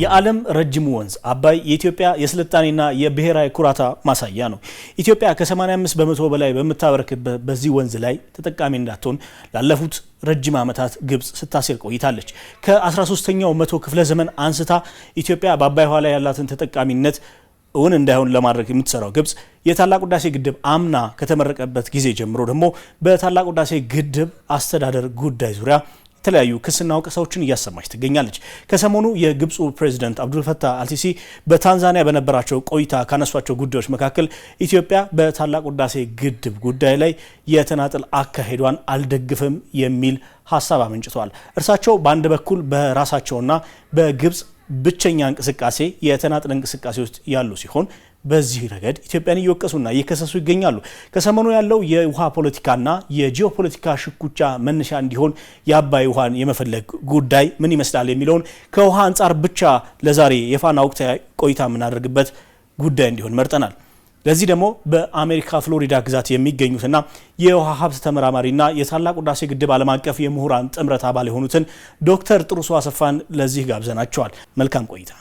የዓለም ረጅሙ ወንዝ አባይ የኢትዮጵያ የስልጣኔና የብሔራዊ ኩራታ ማሳያ ነው። ኢትዮጵያ ከ85 በመቶ በላይ በምታበረክበት በዚህ ወንዝ ላይ ተጠቃሚ እንዳትሆን ላለፉት ረጅም ዓመታት ግብጽ ስታሴር ቆይታለች። ከ13ኛው መቶ ክፍለ ዘመን አንስታ ኢትዮጵያ በአባይ ውሃ ላይ ያላትን ተጠቃሚነት እውን እንዳይሆን ለማድረግ የምትሰራው ግብጽ የታላቁ ህዳሴ ግድብ አምና ከተመረቀበት ጊዜ ጀምሮ ደግሞ በታላቁ ህዳሴ ግድብ አስተዳደር ጉዳይ ዙሪያ የተለያዩ ክስና ወቀሳዎችን እያሰማች ትገኛለች። ከሰሞኑ የግብፁ ፕሬዝዳንት አብዱልፈታህ አልሲሲ በታንዛኒያ በነበራቸው ቆይታ ካነሷቸው ጉዳዮች መካከል ኢትዮጵያ በታላቁ ህዳሴ ግድብ ጉዳይ ላይ የተናጠል አካሄዷን አልደግፍም የሚል ሀሳብ አመንጭተዋል። እርሳቸው በአንድ በኩል በራሳቸውና በግብፅ ብቸኛ እንቅስቃሴ የተናጠል እንቅስቃሴ ውስጥ ያሉ ሲሆን በዚህ ረገድ ኢትዮጵያን እየወቀሱና እየከሰሱ ይገኛሉ። ከሰሞኑ ያለው የውሃ ፖለቲካና የጂኦፖለቲካ ሽኩቻ መነሻ እንዲሆን የአባይ ውሃን የመፈለግ ጉዳይ ምን ይመስላል የሚለውን ከውሃ አንጻር ብቻ ለዛሬ የፋና ወቅታዊ ቆይታ የምናደርግበት ጉዳይ እንዲሆን መርጠናል። ለዚህ ደግሞ በአሜሪካ ፍሎሪዳ ግዛት የሚገኙትና የውሃ ሀብት ተመራማሪና የታላቁ ህዳሴ ግድብ ዓለም አቀፍ የምሁራን ጥምረት አባል የሆኑትን ዶክተር ጥሩሶ አሰፋን ለዚህ ጋብዘናቸዋል። መልካም ቆይታ።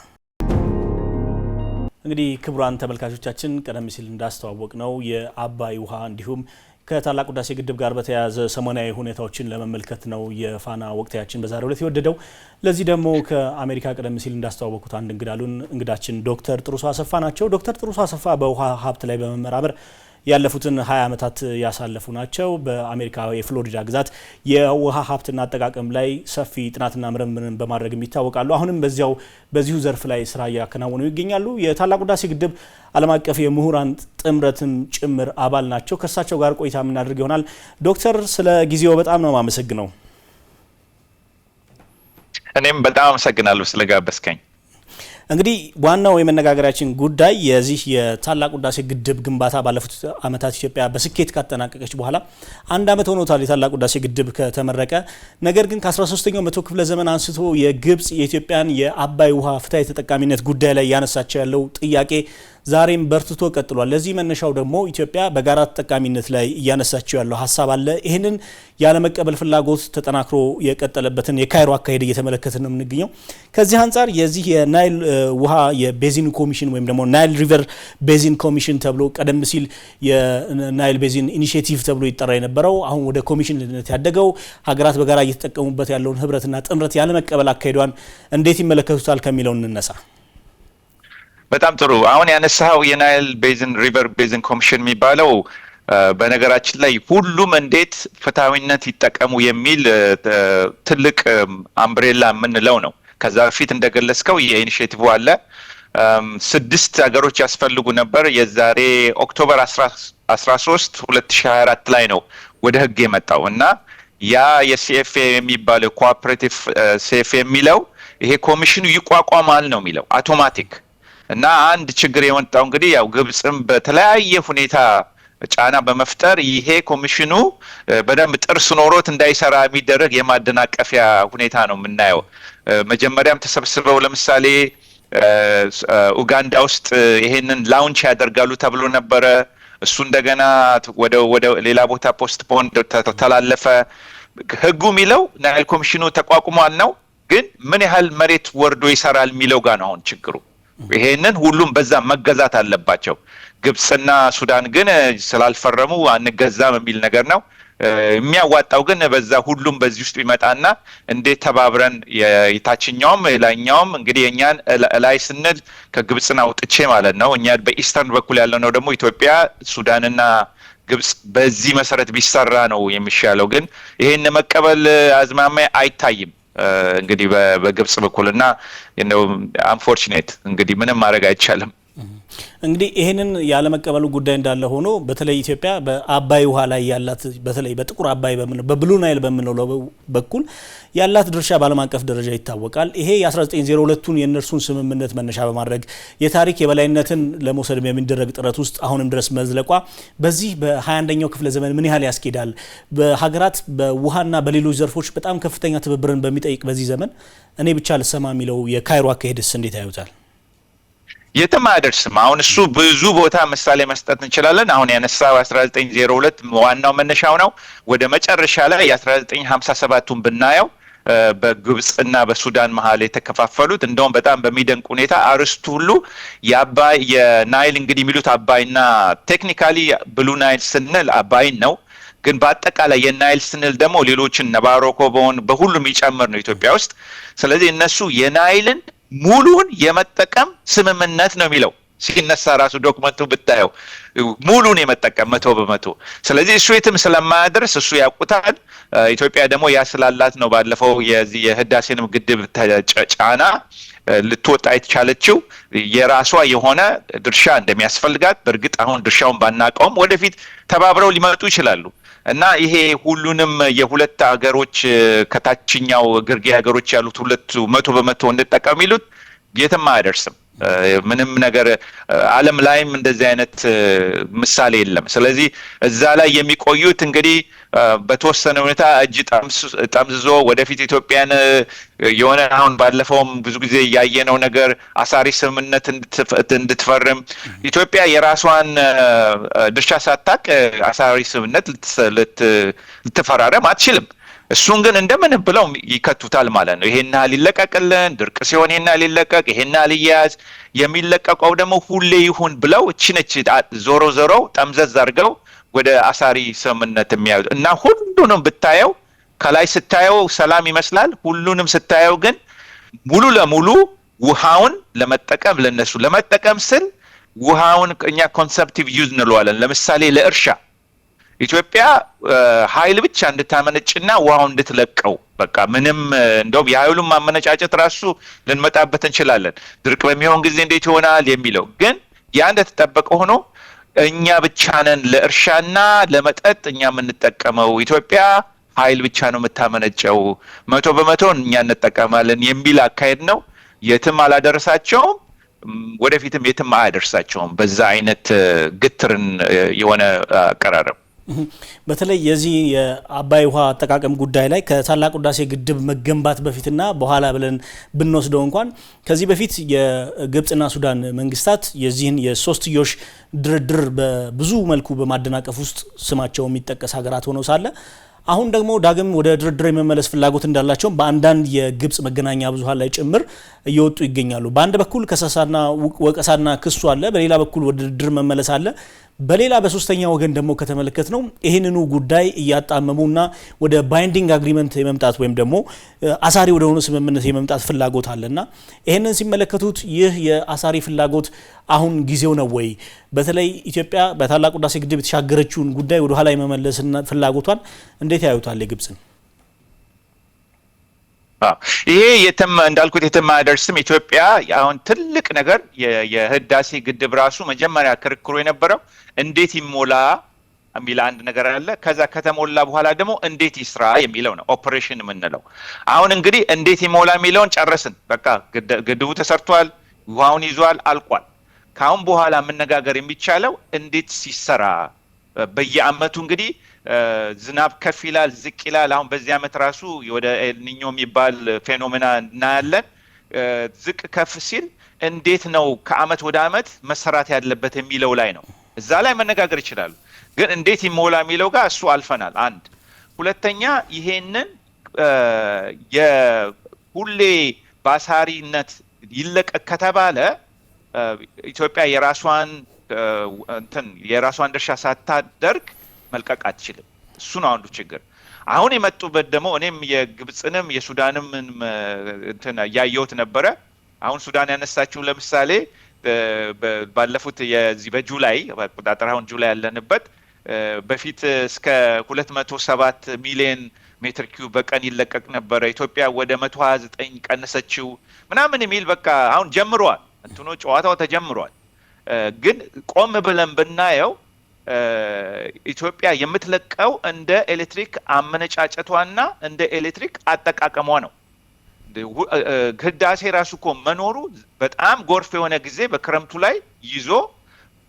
እንግዲህ ክቡራን ተመልካቾቻችን ቀደም ሲል እንዳስተዋወቅ ነው የአባይ ውሃ እንዲሁም ከታላቁ ህዳሴ ግድብ ጋር በተያያዘ ሰሞናዊ ሁኔታዎችን ለመመልከት ነው የፋና ወቅታችን በዛሬው ዕለት የወደደው። ለዚህ ደግሞ ከአሜሪካ ቀደም ሲል እንዳስተዋወቁት አንድ እንግዳችን ዶክተር ጥሩሶ አሰፋ ናቸው። ዶክተር ጥሩሶ አሰፋ በውሃ ሀብት ላይ በመመራመር ያለፉትን 20 ዓመታት ያሳለፉ ናቸው። በአሜሪካ የፍሎሪዳ ግዛት የውሃ ሀብትና አጠቃቀም ላይ ሰፊ ጥናትና ምርምርን በማድረግ ይታወቃሉ። አሁንም በዚሁ ዘርፍ ላይ ስራ እያከናወኑ ይገኛሉ። የታላቁ ህዳሴ ግድብ ዓለም አቀፍ የምሁራን ጥምረትም ጭምር አባል ናቸው። ከእርሳቸው ጋር ቆይታ የምናደርግ ይሆናል። ዶክተር ስለ ጊዜው በጣም ነው የማመሰግነው። እኔም በጣም አመሰግናለሁ ስለጋበዝከኝ። እንግዲህ ዋናው የመነጋገሪያችን ጉዳይ የዚህ የታላቁ ህዳሴ ግድብ ግንባታ ባለፉት ዓመታት ኢትዮጵያ በስኬት ካጠናቀቀች በኋላ አንድ ዓመት ሆኖታል የታላቁ ህዳሴ ግድብ ከተመረቀ። ነገር ግን ከ13ኛው መቶ ክፍለ ዘመን አንስቶ የግብጽ የኢትዮጵያን የአባይ ውሃ ፍትሃዊ ተጠቃሚነት ጉዳይ ላይ ያነሳቸው ያለው ጥያቄ ዛሬም በርትቶ ቀጥሏል። ለዚህ መነሻው ደግሞ ኢትዮጵያ በጋራ ተጠቃሚነት ላይ እያነሳቸው ያለው ሀሳብ አለ። ይህንን ያለመቀበል ፍላጎት ተጠናክሮ የቀጠለበትን የካይሮ አካሄድ እየተመለከትን ነው የምንገኘው። ከዚህ አንጻር የዚህ የናይል ውሃ የቤዚን ኮሚሽን ወይም ደግሞ ናይል ሪቨር ቤዚን ኮሚሽን ተብሎ ቀደም ሲል የናይል ቤዚን ኢኒሺዬቲቭ ተብሎ ይጠራ የነበረው አሁን ወደ ኮሚሽንነት ያደገው ሀገራት በጋራ እየተጠቀሙበት ያለውን ህብረትና ጥምረት ያለመቀበል አካሄዷን እንዴት ይመለከቱታል ከሚለው እንነሳ። በጣም ጥሩ። አሁን ያነሳው የናይል ቤዚን ሪቨር ቤዚን ኮሚሽን የሚባለው በነገራችን ላይ ሁሉም እንዴት ፍትሃዊነት ይጠቀሙ የሚል ትልቅ አምብሬላ የምንለው ነው። ከዛ በፊት እንደገለጽከው የኢኒሺዬቲቭ አለ። 6 ሀገሮች ያስፈልጉ ነበር። የዛሬ ኦክቶበር 13 2024 ላይ ነው ወደ ህግ የመጣው እና ያ የሲኤፍኤ የሚባለው ኮኦፐሬቲቭ ሲኤፍኤ የሚለው ይሄ ኮሚሽኑ ይቋቋማል ነው የሚለው አውቶማቲክ። እና አንድ ችግር የመጣው እንግዲህ ያው ግብጽም በተለያየ ሁኔታ ጫና በመፍጠር ይሄ ኮሚሽኑ በደንብ ጥርስ ኖሮት እንዳይሰራ የሚደረግ የማደናቀፊያ ሁኔታ ነው የምናየው። መጀመሪያም ተሰብስበው ለምሳሌ ኡጋንዳ ውስጥ ይሄንን ላውንች ያደርጋሉ ተብሎ ነበረ። እሱ እንደገና ወደ ሌላ ቦታ ፖስትፖን ተላለፈ። ህጉ የሚለው ናይል ኮሚሽኑ ተቋቁሟል ነው፣ ግን ምን ያህል መሬት ወርዶ ይሰራል የሚለው ጋር ነው አሁን ችግሩ። ይሄንን ሁሉም በዛ መገዛት አለባቸው። ግብጽና ሱዳን ግን ስላልፈረሙ አንገዛም የሚል ነገር ነው የሚያዋጣው። ግን በዛ ሁሉም በዚህ ውስጥ ቢመጣና እንዴት ተባብረን የታችኛውም ላይኛውም እንግዲህ እኛን ላይ ስንል ከግብጽና አውጥቼ ማለት ነው እኛ በኢስተርን በኩል ያለው ነው ደግሞ ኢትዮጵያ ሱዳንና ግብጽ በዚህ መሰረት ቢሰራ ነው የሚሻለው። ግን ይሄን መቀበል አዝማሚያ አይታይም እንግዲህ በግብጽ በኩልና አንፎርቹኔት እንግዲህ ምንም ማድረግ አይቻልም። እንግዲህ ይሄንን ያለመቀበሉ ጉዳይ እንዳለ ሆኖ በተለይ ኢትዮጵያ በአባይ ውሃ ላይ ያላት በተለይ በጥቁር አባይ በምንለው በብሉ ናይል በምንለው በኩል ያላት ድርሻ በዓለም አቀፍ ደረጃ ይታወቃል። ይሄ የ1902ቱን የእነርሱን ስምምነት መነሻ በማድረግ የታሪክ የበላይነትን ለመውሰድ የሚደረግ ጥረት ውስጥ አሁንም ድረስ መዝለቋ በዚህ በ21ኛው ክፍለ ዘመን ምን ያህል ያስኬዳል? በሀገራት በውሃና በሌሎች ዘርፎች በጣም ከፍተኛ ትብብርን በሚጠይቅ በዚህ ዘመን እኔ ብቻ ልሰማ የሚለው የካይሮ አካሄድስ እንዴት ያዩታል? የትም አያደርስም። አሁን እሱ ብዙ ቦታ ምሳሌ መስጠት እንችላለን። አሁን ያነሳው 1902 ዋናው መነሻው ነው። ወደ መጨረሻ ላይ የ1957ቱን ብናየው በግብጽና በሱዳን መሀል የተከፋፈሉት። እንደውም በጣም በሚደንቅ ሁኔታ አርስቱ ሁሉ የአባይ የናይል እንግዲህ የሚሉት አባይና ቴክኒካሊ ብሉ ናይል ስንል አባይን ነው፣ ግን በአጠቃላይ የናይል ስንል ደግሞ ሌሎችን ነባሮ ኮቦን በሁሉም ይጨምር ነው ኢትዮጵያ ውስጥ። ስለዚህ እነሱ የናይልን ሙሉን የመጠቀም ስምምነት ነው የሚለው ሲነሳ ራሱ ዶክመንቱ ብታየው ሙሉን የመጠቀም 100%። ስለዚህ እሱ የትም ስለማያደርስ እሱ ያውቁታል። ኢትዮጵያ ደግሞ ያስላላት ነው ባለፈው የህዳሴንም ግድብ ጫና ልትወጣ የተቻለችው የራሷ የሆነ ድርሻ እንደሚያስፈልጋት። በእርግጥ አሁን ድርሻውን ባናቀውም ወደፊት ተባብረው ሊመጡ ይችላሉ እና ይሄ ሁሉንም የሁለት ሀገሮች ከታችኛው ግርጌ ሀገሮች ያሉት ሁለቱ 100% እንጠቀም የሚሉት የትም አያደርስም። ምንም ነገር ዓለም ላይም እንደዚህ አይነት ምሳሌ የለም። ስለዚህ እዛ ላይ የሚቆዩት እንግዲህ በተወሰነ ሁኔታ እጅ ጠምዝዞ ወደፊት ኢትዮጵያን የሆነ አሁን ባለፈውም ብዙ ጊዜ ያየነው ነገር አሳሪ ስምምነት እንድትፈርም ኢትዮጵያ የራሷን ድርሻ ሳታቅ አሳሪ ስምምነት ልትፈራረም አትችልም። እሱን ግን እንደምን ብለው ይከቱታል ማለት ነው። ይሄን ያህል ይለቀቅልን፣ ድርቅ ሲሆን ይሄን ያህል ይለቀቅ፣ ይሄን ያህል ይያዝ፣ የሚለቀቀው ደግሞ ሁሌ ይሁን ብለው እቺነች ዞሮ ዞሮ ጠምዘዝ አድርገው ወደ አሳሪ ስምምነት የሚያዩት እና ሁሉንም ብታየው ከላይ ስታየው ሰላም ይመስላል። ሁሉንም ስታየው ግን ሙሉ ለሙሉ ውሃውን ለመጠቀም ለነሱ ለመጠቀም ስል ውሃውን እኛ ኮንሰፕቲቭ ዩዝ እንለዋለን። ለምሳሌ ለእርሻ ኢትዮጵያ ኃይል ብቻ እንድታመነጭና ውሃውን እንድትለቀው በቃ ምንም እንደውም የኃይሉን ማመነጫጨት ራሱ ልንመጣበት እንችላለን። ድርቅ በሚሆን ጊዜ እንዴት ይሆናል የሚለው ግን ያ እንደተጠበቀ ሆኖ እኛ ብቻ ነን ለእርሻና ለመጠጥ እኛ የምንጠቀመው፣ ኢትዮጵያ ኃይል ብቻ ነው የምታመነጨው፣ 100% እኛ እንጠቀማለን የሚል አካሄድ ነው። የትም አላደረሳቸውም፣ ወደፊትም የትም አያደርሳቸውም በዛ አይነት ግትርን የሆነ አቀራረብ። በተለይ የዚህ የአባይ ውሃ አጠቃቀም ጉዳይ ላይ ከታላቁ ህዳሴ ግድብ መገንባት በፊትና በኋላ ብለን ብንወስደው እንኳን ከዚህ በፊት የግብጽና ሱዳን መንግስታት የዚህን የሶስትዮሽ ድርድር በብዙ መልኩ በማደናቀፍ ውስጥ ስማቸው የሚጠቀስ ሀገራት ሆነው ሳለ አሁን ደግሞ ዳግም ወደ ድርድር የመመለስ ፍላጎት እንዳላቸው በአንዳንድ የግብጽ መገናኛ ብዙሃን ላይ ጭምር እየወጡ ይገኛሉ። በአንድ በኩል ከሰሳና ወቀሳና ክሱ አለ፣ በሌላ በኩል ወደ ድርድር መመለስ አለ። በሌላ በሶስተኛ ወገን ደግሞ ከተመለከት ነው ይህንኑ ጉዳይ እያጣመሙና ወደ ባይንዲንግ አግሪመንት የመምጣት ወይም ደግሞ አሳሪ ወደ ሆነ ስምምነት የመምጣት ፍላጎት አለና ይህንን ሲመለከቱት ይህ የአሳሪ ፍላጎት አሁን ጊዜው ነው ወይ? በተለይ ኢትዮጵያ በታላቁ ህዳሴ ግድብ የተሻገረችውን ጉዳይ ወደ ኋላ የመመለስና ፍላጎቷን እንዴት ያዩታል የግብጽን? ይሄ የትም እንዳልኩት የትም አያደርስም። ኢትዮጵያ አሁን ትልቅ ነገር የህዳሴ ግድብ ራሱ መጀመሪያ ክርክሩ የነበረው እንዴት ይሞላ የሚል አንድ ነገር አለ። ከዛ ከተሞላ በኋላ ደግሞ እንዴት ይስራ የሚለው ነው ኦፕሬሽን የምንለው። አሁን እንግዲህ እንዴት ይሞላ የሚለውን ጨረስን። በቃ ግድቡ ተሰርቷል፣ ውሃውን ይዟል፣ አልቋል። ካሁን በኋላ መነጋገር የሚቻለው እንዴት ሲሰራ በየአመቱ እንግዲህ ዝናብ ከፍ ይላል፣ ዝቅ ይላል። አሁን በዚህ አመት ራሱ ወደ ኤልኒኞ የሚባል ፌኖሜና እናያለን። ዝቅ ከፍ ሲል እንዴት ነው ከአመት ወደ አመት መሰራት ያለበት የሚለው ላይ ነው። እዛ ላይ መነጋገር ይችላሉ። ግን እንዴት ይሞላ የሚለው ጋር እሱ አልፈናል። አንድ ሁለተኛ ይሄንን የሁሌ በአሳሪነት ይለቀቅ ከተባለ ኢትዮጵያ የራሷን ድርሻ ሳታደርግ መልቀቅ አትችልም። እሱ ነው አንዱ ችግር። አሁን የመጡበት ደግሞ እኔም የግብጽንም የሱዳንም ያየሁት ነበረ። አሁን ሱዳን ያነሳችው ለምሳሌ ባለፉት የዚህ በጁላይ አቆጣጠር አሁን ጁላይ ያለንበት በፊት እስከ 207 ሚሊዮን ሜትር ኪዩብ በቀን ይለቀቅ ነበረ። ኢትዮጵያ ወደ 129 ቀነሰችው ምናምን የሚል በቃ አሁን ጀምሯል። ጨዋታው ተጀምሯል። ግን ቆም ብለን ብናየው ኢትዮጵያ የምትለቀው እንደ ኤሌክትሪክ አመነጫጨቷና እንደ ኤሌክትሪክ አጠቃቀሟ ነው። ህዳሴ ራሱ እኮ መኖሩ በጣም ጎርፍ የሆነ ጊዜ በክረምቱ ላይ ይዞ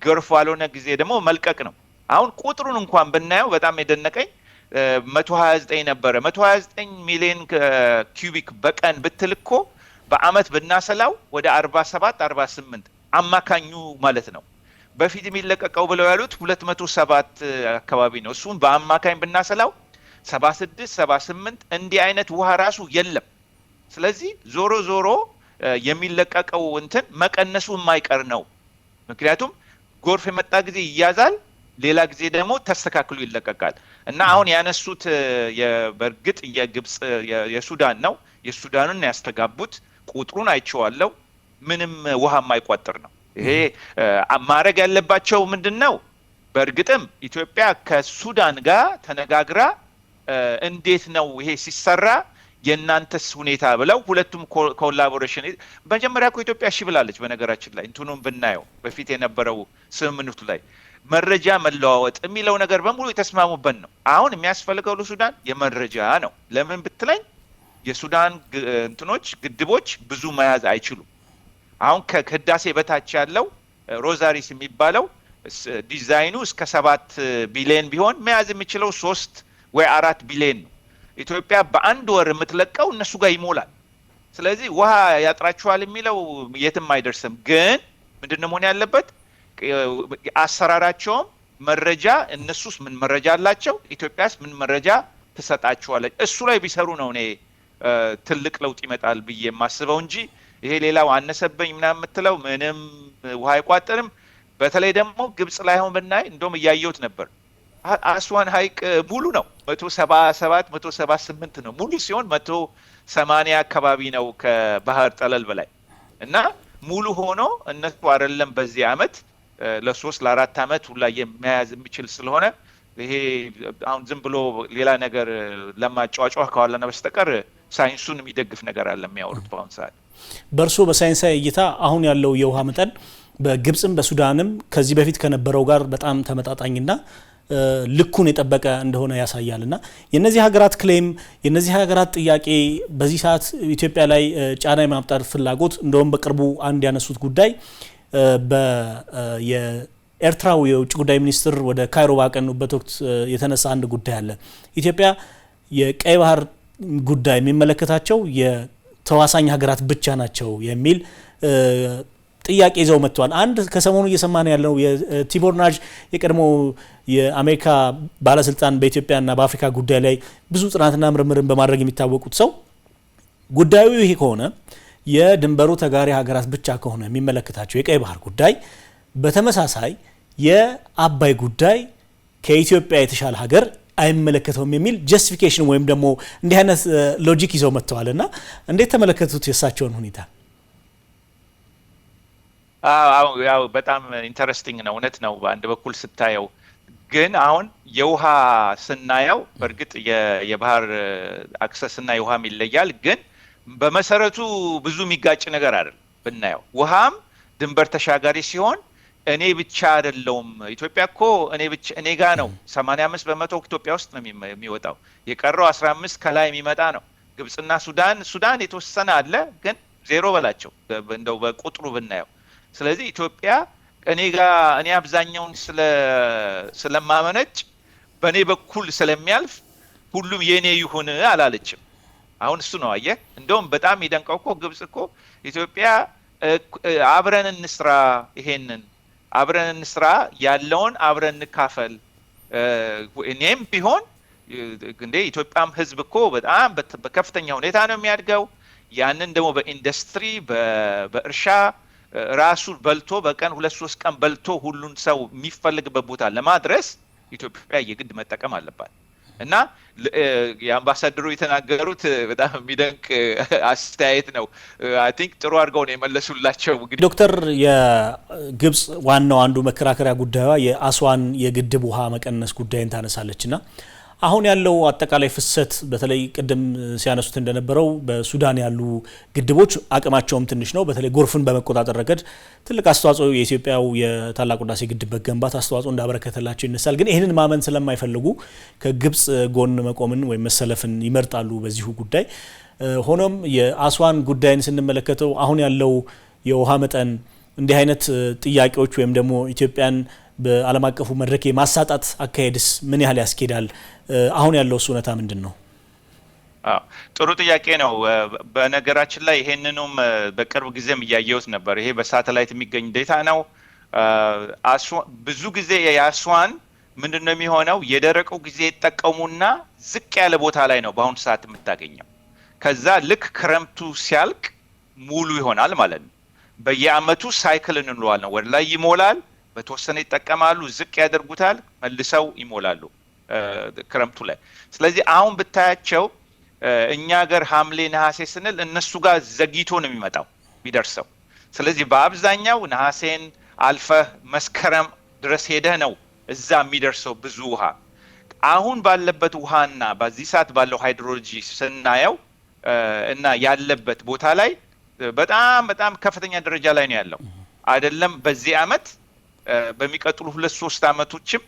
ጎርፍ ያልሆነ ጊዜ ደግሞ መልቀቅ ነው። አሁን ቁጥሩን እንኳን ብናየው በጣም የደነቀኝ 129 ነበረ። 129 ሚሊዮን ኪዩቢክ በቀን ብትልኮ በአመት ብናሰላው ወደ 47 48 አማካኙ ማለት ነው። በፊት የሚለቀቀው ብለው ያሉት 207 አካባቢ ነው። እሱም በአማካኝ ብናሰላው 76 78 እንዲህ አይነት ውሃ ራሱ የለም። ስለዚህ ዞሮ የሚለቀቀው እንትን መቀነሱ የማይቀር ነው። ምክንያቱም ጎርፍ የመጣ ጊዜ ይያዛል፣ ሌላ ጊዜ ደግሞ ተስተካክሎ ይለቀቃል። እና አሁን ያነሱት በእርግጥ የግብጽ የሱዳን ነው። የሱዳንን ያስተጋቡት ቁጥሩን አይቼዋለሁ። ምንም ውሃ የማይቋጥር ነው። ይሄ ማድረግ ያለባቸው ምንድነው? በእርግጥም ኢትዮጵያ ከሱዳን ጋር ተነጋግራ እንዴት ነው ይሄ ሲሰራ የናንተስ ሁኔታ ብለው ሁለቱም ኮላቦሬሽን መጀመሪያ እኮ ኢትዮጵያ እሺ ብላለች። በነገራችን ላይ እንትኑን ብናየው በፊት የነበረው ስምምነቱ ላይ መረጃ መለዋወጥ የሚለው ነገር በሙሉ የተስማሙበት ነው። አሁን የሚያስፈልገው ለሱዳን የመረጃ ነው። ለምን ብትለኝ የሱዳን እንትኖች ግድቦች ብዙ መያዝ አይችሉም። አሁን ከህዳሴ በታች ያለው ሮዛሪስ የሚባለው ዲዛይኑ እስከ 7 ቢሊዮን ቢሆን መያዝ የሚችለው 3 ወይ 4 ቢሊዮን ነው። ኢትዮጵያ በአንድ ወር የምትለቀው እነሱ ጋር ይሞላል። ስለዚህ ውሃ ያጥራቸዋል የሚለው የትም አይደርስም። ግን ምንድነው መሆን ያለበት? አሰራራቸውም መረጃ እነሱስ ምን መረጃ አላቸው፣ ኢትዮጵያስ ምን መረጃ ትሰጣቸዋለች? እሱ ላይ ቢሰሩ ነው እኔ ትልቅ ለውጥ ይመጣል ብዬ የማስበው እንጂ ይሄ ሌላው አነሰበኝ ምናምን የምትለው ምንም ውሃ አይቋጥርም። በተለይ ደግሞ ግብጽ ላይ አሁን ብናይ እንደውም እያየሁት ነበር። አስዋን ሐይቅ ሙሉ ነው 177 178 ነው ሙሉ ሲሆን 180 አካባቢ ነው ከባህር ጠለል በላይ እና ሙሉ ሆኖ እነሱ አይደለም በዚህ አመት ለ3 ለ4 አመት ሁላ የሚያዝ የሚችል ስለሆነ ይሄ አሁን ዝም ብሎ ሌላ ነገር ለማጫጫው ከዋለና በስተቀር ሳይንሱን የሚደግፍ ነገር አለ የሚያወሩት በአሁን ሰዓት። በርሶ በሳይንሳዊ እይታ አሁን ያለው የውሃ መጠን በግብጽም በሱዳንም ከዚህ በፊት ከነበረው ጋር በጣም ተመጣጣኝና ልኩን የጠበቀ እንደሆነ ያሳያልና የነዚህ ሀገራት ክሌም የነዚህ ሀገራት ጥያቄ በዚህ ሰዓት ኢትዮጵያ ላይ ጫና የማምጣት ፍላጎት እንደውም በቅርቡ አንድ ያነሱት ጉዳይ የኤርትራው የውጭ ጉዳይ ሚኒስትር ወደ ካይሮ ባቀኑበት ወቅት የተነሳ አንድ ጉዳይ አለ። ኢትዮጵያ የቀይ ባህር ጉዳይ የሚመለከታቸው የተዋሳኝ ሀገራት ብቻ ናቸው የሚል ጥያቄ ይዘው መጥቷል። አንድ ከሰሞኑ እየሰማን ያለው የቲቦር ናጅ የቀድሞ የአሜሪካ ባለስልጣን በኢትዮጵያና በአፍሪካ ጉዳይ ላይ ብዙ ጥናትና ምርምርን በማድረግ የሚታወቁት ሰው ጉዳዩ ይሄ ከሆነ የድንበሩ ተጋሪ ሀገራት ብቻ ከሆነ የሚመለከታቸው የቀይ ባህር ጉዳይ በተመሳሳይ የአባይ ጉዳይ ከኢትዮጵያ የተሻለ ሀገር አይመለከተውም የሚል ጀስቲፊኬሽን ወይም ደግሞ እንዲህ አይነት ሎጂክ ይዘው መጥተዋልና እንዴት ተመለከቱት የእሳቸውን ሁኔታ? ያው በጣም ኢንተረስቲንግ ነው። እውነት ነው በአንድ በኩል ስታየው። ግን አሁን የውሃ ስናየው በእርግጥ የባህር አክሰስ እና የውሃም ይለያል። ግን በመሰረቱ ብዙ የሚጋጭ ነገር አይደል ብናየው። ውሃም ድንበር ተሻጋሪ ሲሆን እኔ ብቻ አይደለውም። ኢትዮጵያ እኮ እኔ ጋር ነው 85% ኢትዮጵያ ውስጥ ነው የሚወጣው። የቀረው 15 ከላይ የሚመጣ ነው። ግብጽና ሱዳን የተወሰነ አለ፣ ግን ዜሮ በላቸው እንደው በቁጥሩ ብናየው። ስለዚህ ኢትዮጵያ እኔ አብዛኛውን ስለማመነጭ በእኔ በኩል ስለሚያልፍ ሁሉም የኔ ይሁን አላለችም። አሁን እሱ ነው አየህ። እንደውም በጣም ይደንቀው እኮ ግብጽ እኮ ኢትዮጵያ አብረን እንስራ፣ ይሄንን አብረን እንስራ፣ ያለውን አብረን እንካፈል። እኔም ቢሆን እንደ ኢትዮጵያም ህዝብ እኮ በጣም በከፍተኛ ሁኔታ ነው የሚያድገው። ያንን ደግሞ በኢንዱስትሪ በእርሻ ራሱ በልቶ በቀን 2-3 ቀን በልቶ ሁሉን ሰው የሚፈልግበት ቦታ ለማድረስ ኢትዮጵያ የግድ መጠቀም አለባት። እና የአምባሳደሩ የተናገሩት በጣም የሚደንቅ አስተያየት ነው። አይ ቲንክ ጥሩ አድርገው ነው የመለሱላቸው። ዶክተር የግብጽ ዋናው አንዱ መከራከሪያ ጉዳዩ የአስዋን የግድብ ውሃ መቀነስ ጉዳይን ታነሳለችና አሁን ያለው አጠቃላይ ፍሰት በተለይ ቅድም ሲያነሱት እንደነበረው በሱዳን ያሉ ግድቦች አቅማቸውም ትንሽ ነው። በተለይ ጎርፍን በመቆጣጠር ረገድ ትልቅ አስተዋጽኦ የኢትዮጵያው የታላቁ ህዳሴ ግድብ መገንባት አስተዋጽኦ እንዳበረከተላቸው ይነሳል። ግን ይህንን ማመን ስለማይፈልጉ ከግብጽ ጎን መቆምን ወይም መሰለፍን ይመርጣሉ በዚሁ ጉዳይ። ሆኖም የአስዋን ጉዳይን ስንመለከተው አሁን ያለው የውሃ መጠን እንዲህ አይነት ጥያቄዎች ወይም ደግሞ ኢትዮጵያን በዓለም አቀፉ መድረክ የማሳጣት አካሄድስ ምን ያህል ያስኬዳል? አሁን ያለው እውነታ ምንድን ነው? ጥሩ ጥያቄ ነው። በነገራችን ላይ ይሄንንም በቅርብ ጊዜም እያየሁት ነበር። ይሄ በሳተላይት የሚገኝ ዴታ ነው። ብዙ ጊዜ የአስዋን ምንድነው የሚሆነው? የደረቀው ጊዜ ይጠቀሙና ዝቅ ያለ ቦታ ላይ ነው በአሁኑ ሰዓት የምታገኘው። ከዛ ልክ ክረምቱ ሲያልቅ ሙሉ ይሆናል ማለት ነው። በየአመቱ ሳይክል እንለዋለን። ወደ ላይ ይሞላል፣ በተወሰነ ይጠቀማሉ፣ ዝቅ ያደርጉታል፣ መልሰው ይሞላሉ ክረምቱ ላይ። ስለዚህ አሁን ብታያቸው እኛ ሀገር ሐምሌ ነሐሴ ስንል እነሱ ጋር ዘግይቶ ነው የሚደርሰው። ስለዚህ በአብዛኛው ነሐሴን አልፈህ መስከረም ድረስ ሄደህ ነው እዛ የሚደርሰው ብዙ ውሃ። አሁን ባለበት ውሃና በዚህ ሰዓት ባለው ሃይድሮሎጂ ስናየው እና ያለበት ቦታ ላይ በጣም በጣም ከፍተኛ ደረጃ ላይ ነው ያለው። አይደለም በዚህ አመት በሚቀጥሉ 2-3 አመቶችም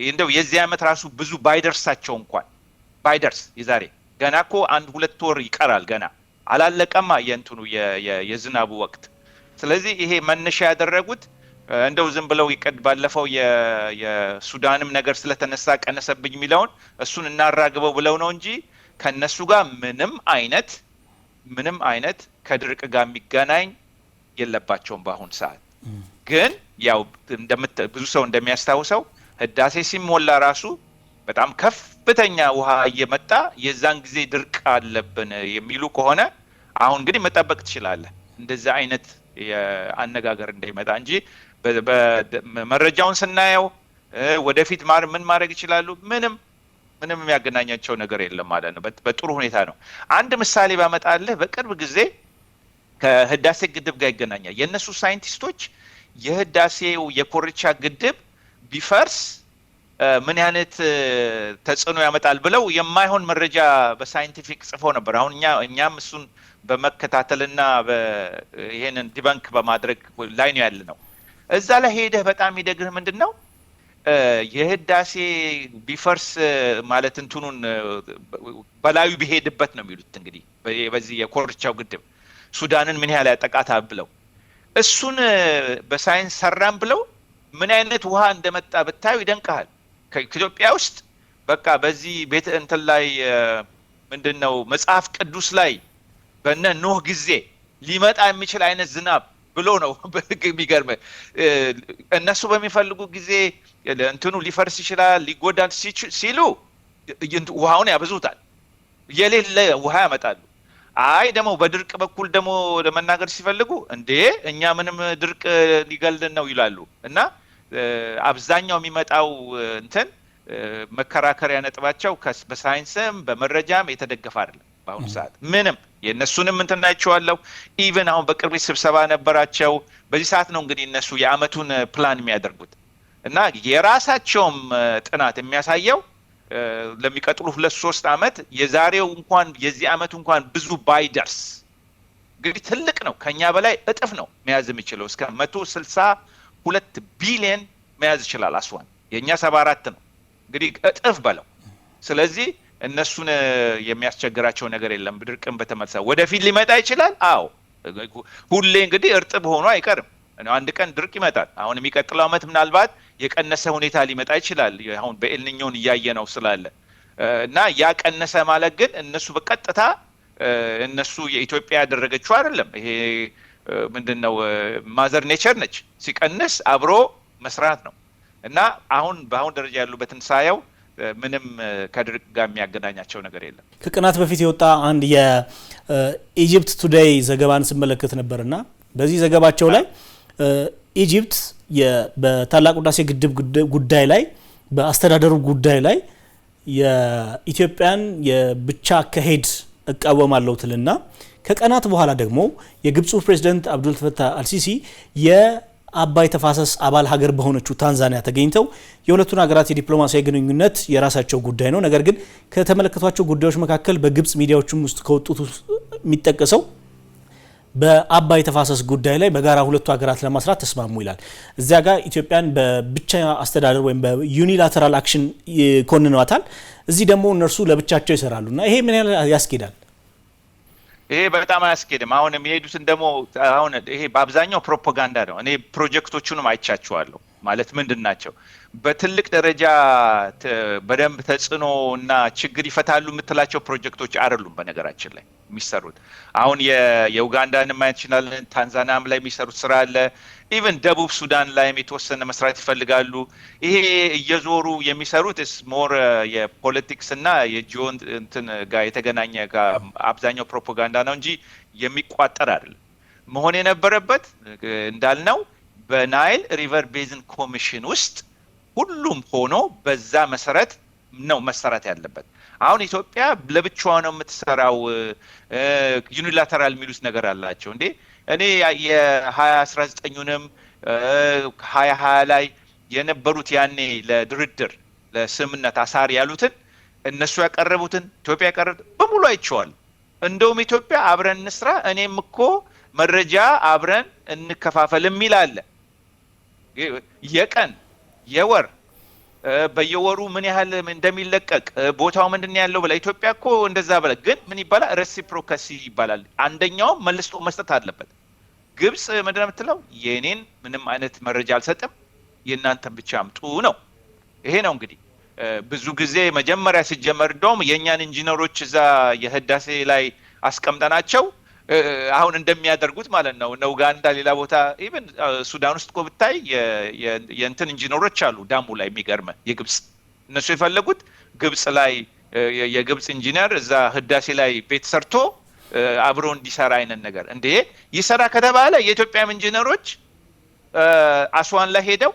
እንደው የዚህ አመት ራሱ ብዙ ባይደርሳቸው እንኳን ባይደርስ የዛሬ ገና እኮ 1-2 ወር ይቀራል። ገና አላለቀማ የእንትኑ የዝናቡ ወቅት። ስለዚህ ይሄ መነሻ ያደረጉት እንደው ዝም ብለው ባለፈው የሱዳንም ነገር ስለተነሳ ቀነሰብኝ የሚለውን እሱን እናራግበው ብለው ነው እንጂ ከነሱ ጋር ምንም አይነት ከድርቅ ጋር የሚገናኝ የለባቸውም በአሁን ሰዓት። ግን ያው ብዙ ሰው እንደሚያስታውሰው ህዳሴ ሲሞላ ራሱ በጣም ከፍተኛ ውሃ እየመጣ የዛን ጊዜ ድርቅ አለብን የሚሉ ከሆነ አሁን እንግዲህ መጠበቅ ትችላለህ እንደዛ አይነት የአነጋገር እንዳይመጣ እንጂ መረጃውን ስናየው ወደፊት ምን ማድረግ ይችላሉ? ምንም የሚያገናኛቸው ነገር የለም ማለት ነው። በጥሩ ሁኔታ ነው። አንድ ምሳሌ ባመጣልህ በቅርብ ጊዜ ከህዳሴ ግድብ ጋር ይገናኛል። የእነሱ ሳይንቲስቶች የህዳሴው የኮርቻ ግድብ ቢፈርስ ምን አይነት ተጽዕኖ ያመጣል ብለው የማይሆን መረጃ በሳይንቲፊክ ጽፎ ነበር። አሁን እኛም እሱን በመከታተልና ይሄንን ዲባንክ በማድረግ ላይ ነው ያለነው። እዛ ላይ ሄደህ በጣም ይደግህ ምንድነው የህዳሴ ቢፈርስ ማለት እንትኑን በላዩ ቢሄድበት ነው የሚሉት። እንግዲህ በዚህ የኮርቻው ግድብ ሱዳንን ምን ያህል ያጠቃታል ብለው እሱን በሳይንስ ሰራም ብለው ምን አይነት ውሃ እንደመጣ ብታዩ ይደንቃል። ከኢትዮጵያ ውስጥ በቃ በዚህ ቤት እንትን ላይ ምንድነው መጽሐፍ ቅዱስ ላይ በነ ኖህ ጊዜ ሊመጣ የሚችል አይነት ዝናብ ብሎ ነው የሚገርም። እነሱ በሚፈልጉ ጊዜ እንትኑ ሊፈርስ ይችላል ሊጎዳል ሲሉ ውሃውን ያበዙታል፣ የሌለ ውሃ ያመጣሉ። አይ ደግሞ በድርቅ በኩል ደግሞ ለመናገር ሲፈልጉ እንዴ እኛ ምንም ድርቅ ሊገልን ነው ይላሉ። እና አብዛኛው የሚመጣው እንትን መከራከሪያ ነጥባቸው በሳይንስም በመረጃም የተደገፈ አይደለም በአሁኑ ሰዓት ምንም። የእነሱንም እንትን አይቼዋለሁ። ኢቨን አሁን በቅርብ ስብሰባ ነበራቸው። በዚህ ሰዓት ነው እንግዲህ እነሱ የአመቱን ፕላን የሚያደርጉት እና የራሳቸውም ጥናት የሚያሳየው ለሚቀጥሉ 2-3 አመት የዛሬው እንኳን የዚህ አመቱ እንኳን ብዙ ባይደርስ እንግዲህ ትልቅ ነው፣ ከኛ በላይ እጥፍ ነው መያዝ የሚችለው። እስከ 162 ቢሊዮን መያዝ ይችላል አስዋን። የኛ 74 ነው እንግዲህ እጥፍ በለው። ስለዚህ እነሱን የሚያስቸግራቸው ነገር የለም። ድርቅም በተመለሰ ወደፊት ሊመጣ ይችላል። አዎ ሁሌ እንግዲህ እርጥብ ሆኖ አይቀርም። አንድ ቀን ድርቅ ይመጣል። አሁን የሚቀጥለው አመት ምናልባት የቀነሰ ሁኔታ ሊመጣ ይችላል። አሁን በኤልኒኞን እያየ ነው ስላለ እና ያ ቀነሰ ማለት ግን እነሱ በቀጥታ እነሱ የኢትዮጵያ ያደረገችው አይደለም። ይሄ ምንድነው ማዘር ኔቸር ነች። ሲቀንስ አብሮ መስራት ነው እና በአሁን ደረጃ ያሉበትን ሳየው ምንም ከድርቅ ጋር የሚያገናኛቸው ነገር የለም። ከቀናት በፊት የወጣ አንድ የኢጂፕት ቱዴይ ዘገባን ስመለከት ነበርና በዚህ ዘገባቸው ላይ ኢጂፕት በታላቁ ህዳሴ ግድብ ጉዳይ ላይ በአስተዳደሩ ጉዳይ ላይ የኢትዮጵያን የብቻ አካሄድ እቃወማለሁ ትልና ከቀናት በኋላ ደግሞ የግብፁ ፕሬዝዳንት አብዱል ፈታህ አልሲሲ የአባይ ተፋሰስ አባል ሀገር በሆነችው ታንዛኒያ ተገኝተው የሁለቱን ሀገራት የዲፕሎማሲያዊ ግንኙነት የራሳቸው ጉዳይ ነው፣ ነገር ግን ከተመለከቷቸው ጉዳዮች መካከል በግብፅ ሚዲያዎችም ውስጥ ከወጡት የሚጠቀሰው በአባይ ተፋሰስ ጉዳይ ላይ በጋራ ሁለቱ ሀገራት ለማስራት ተስማሙ ይላል። እዚያ ጋር ኢትዮጵያን በብቻ አስተዳደር ወይም በዩኒላተራል አክሽን ይኮንኗታል። እዚህ ደግሞ እነርሱ ለብቻቸው ይሰራሉና ይሄ ምን ያህል ያስኬዳል? ይሄ በጣም አያስኬድም። አሁን የሚሄዱትን ደግሞ አሁን ይሄ በአብዛኛው ፕሮፓጋንዳ ነው። እኔ ፕሮጀክቶቹንም አይቻቸዋለሁ። ማለት ምንድን ናቸው? በትልቅ ደረጃ በደንብ ተጽዕኖ እና ችግር ይፈታሉ የምትላቸው ፕሮጀክቶች አይደሉም በነገራችን ላይ የሚሰሩት። አሁን የኡጋንዳን ማየት ይችላል። ታንዛኒያም ላይ የሚሰሩት ስራ አለ። ኢቨን ደቡብ ሱዳን ላይም የተወሰነ መስራት ይፈልጋሉ። ይሄ እየዞሩ የሚሰሩት ሞር የፖለቲክስ እና የጂኦ እንትን ጋር የተገናኘ ጋር አብዛኛው ፕሮፓጋንዳ ነው እንጂ የሚቋጠር አይደለም። መሆን የነበረበት እንዳልነው በናይል ሪቨር ቤዝን ኮሚሽን ውስጥ ሁሉም ሆኖ በዛ መሰረት ነው መሰራት ያለበት። አሁን ኢትዮጵያ ለብቻዋ ነው የምትሰራው። ዩኒላተራል የሚሉት ነገር አላቸው እንዴ። እኔ የ2019ንም 2020 ላይ የነበሩት ያኔ ለድርድር ለስምምነት አሳሪ ያሉትን እነሱ ያቀረቡትን ኢትዮጵያ ያቀረቡት በሙሉ አይቼዋለሁ። እንደውም ኢትዮጵያ አብረን እንስራ፣ እኔም እኮ መረጃ አብረን እንከፋፈል የሚል አለ። የቀን የወር በየወሩ ምን ያህል እንደሚለቀቅ ቦታው ምንድን ያለው ብላ ኢትዮጵያ እኮ እንደዛ ብላ። ግን ምን ይባላል? ሬሲፕሮካሲ ይባላል። አንደኛው መልሶ መስጠት አለበት። ግብጽ ምንድነው የምትለው? የኔን ምንም አይነት መረጃ አልሰጥም፣ የእናንተን ብቻ አምጡ ነው። ይሄ ነው እንግዲህ ብዙ ጊዜ መጀመሪያ ሲጀመር እንደውም የእኛን ኢንጂነሮች እዛ የህዳሴ ላይ አስቀምጠናቸው አሁን እንደሚያደርጉት ማለት ነው። እነ ኡጋንዳ ሌላ ቦታ ኢቭን ሱዳን ውስጥ እኮ ብታይ የእንትን ኢንጂነሮች አሉ ዳሙ ላይ። የሚገርመ የግብጽ እነሱ የፈለጉት ግብጽ ላይ የግብጽ ኢንጂነር እዛ ህዳሴ ላይ ቤት ሰርቶ አብሮ እንዲሰራ አይነት ነገር እንዴ ይሰራ ከተባለ የኢትዮጵያም ኢንጂነሮች አስዋን ላይ ሄደው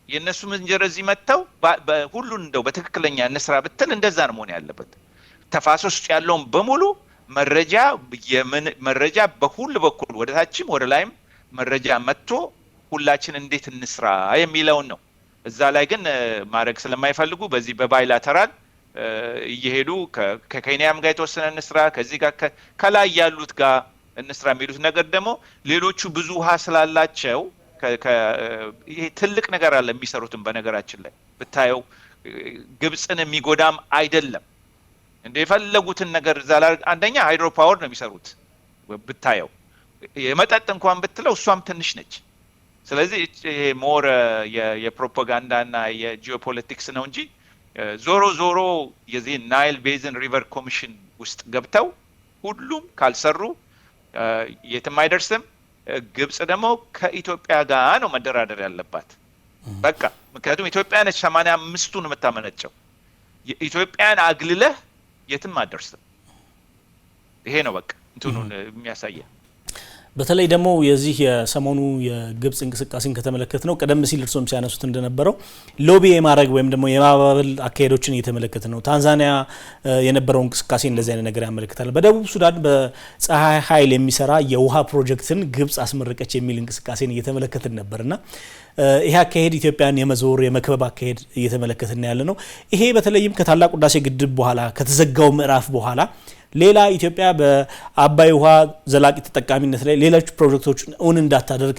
የእነሱም ኢንጂነር እዚህ መጥተው ሁሉን እንደው በትክክለኛ እንስራ ብትል እንደዛ ነው መሆን ያለበት። ተፋሰስ ውስጥ ያለውን በሙሉ መረጃ በሁሉ በኩል ወደ ታችም ወደ ላይም መረጃ መጥቶ ሁላችን እንዴት እንስራ የሚለውን ነው። እዛ ላይ ግን ማድረግ ስለማይፈልጉ በዚህ በባይላተራል እየሄዱ ከኬንያም ጋር የተወሰነ እንስራ፣ ከዚህ ጋር ከላይ ያሉት ጋር እንስራ የሚሉት ነገር ደግሞ ሌሎቹ ብዙ ውሃ ስላላቸው ይሄ ትልቅ ነገር አለ የሚሰሩትን። በነገራችን ላይ ብታየው ግብፅን የሚጎዳም አይደለም። እንደ የፈለጉትን ነገር እዛ ላይ አንደኛ ሃይድሮ ፓወር ነው የሚሰሩት ብታየው። የመጠጥ እንኳን ብትለው እሷም ትንሽ ነች። ስለዚህ ይሄ ሞር የፕሮፓጋንዳና የጂኦፖለቲክስ ነው እንጂ ዞሮ ዞሮ የዚህ ናይል ቤዝን ሪቨር ኮሚሽን ውስጥ ገብተው ሁሉም ካልሰሩ የትም አይደርስም። ግብጽ ደግሞ ከኢትዮጵያ ጋር ነው መደራደር ያለባት በቃ። ምክንያቱም ኢትዮጵያ ነች 85ቱን የምታመነጨው። ኢትዮጵያን አግልለህ የትም አደርስም። ይሄ ነው በቃ እንትኑን የሚያሳየው። በተለይ ደግሞ የዚህ የሰሞኑ የግብጽ እንቅስቃሴን ከተመለከት ነው ቀደም ሲል እርሶም ሲያነሱት እንደነበረው ሎቢ የማድረግ ወይም ደግሞ የማባበል አካሄዶችን እየተመለከተ ነው። ታንዛኒያ የነበረው እንቅስቃሴ እንደዚህ አይነት ነገር ያመለክታል። በደቡብ ሱዳን በፀሐይ ኃይል የሚሰራ የውሃ ፕሮጀክትን ግብጽ አስመረቀች የሚል እንቅስቃሴን እየተመለከትን ነበርና ይሄ አካሄድ ኢትዮጵያን የመዞር የመክበብ አካሄድ እየተመለከትን ያለ ነው። ይሄ በተለይም ከታላቁ ህዳሴ ግድብ በኋላ ከተዘጋው ምዕራፍ በኋላ ሌላ ኢትዮጵያ በአባይ ውሃ ዘላቂ ተጠቃሚነት ላይ ሌሎች ፕሮጀክቶችን እውን እንዳታደርግ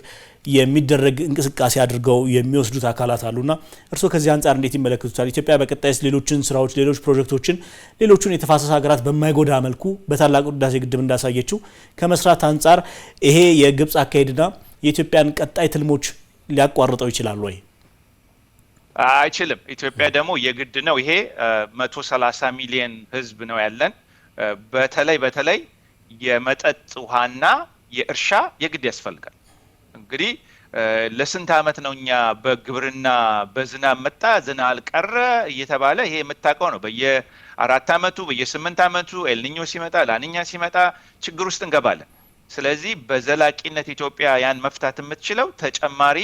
የሚደረግ እንቅስቃሴ አድርገው የሚወስዱት አካላት አሉና እርስዎ ከዚህ አንጻር እንዴት ይመለከቱታል? ኢትዮጵያ በቀጣይስ ሌሎችን ስራዎች ሌሎች ፕሮጀክቶችን ሌሎቹን የተፋሰስ ሀገራት በማይጎዳ መልኩ በታላቁ ህዳሴ ግድብ እንዳሳየችው ከመስራት አንጻር ይሄ የግብጽ አካሄድና የኢትዮጵያን ቀጣይ ትልሞች ሊያቋርጠው ይችላል ወይ? አይችልም። ኢትዮጵያ ደግሞ የግድ ነው። ይሄ 130 ሚሊዮን ህዝብ ነው ያለን። በተለይ የመጠጥ ውሃና የእርሻ የግድ ያስፈልጋል። እንግዲህ ለስንት ዓመት ነው እኛ በግብርና በዝናብ መጣ ዝናብ አልቀረ እየተባለ ይሄ የምታውቀው ነው። በየ4 ዓመቱ በየ8 ዓመቱ ኤልኒኞ ሲመጣ ላኒኛ ሲመጣ ችግር ውስጥ እንገባለን። ስለዚህ በዘላቂነት ኢትዮጵያ ያን መፍታት የምትችለው ተጨማሪ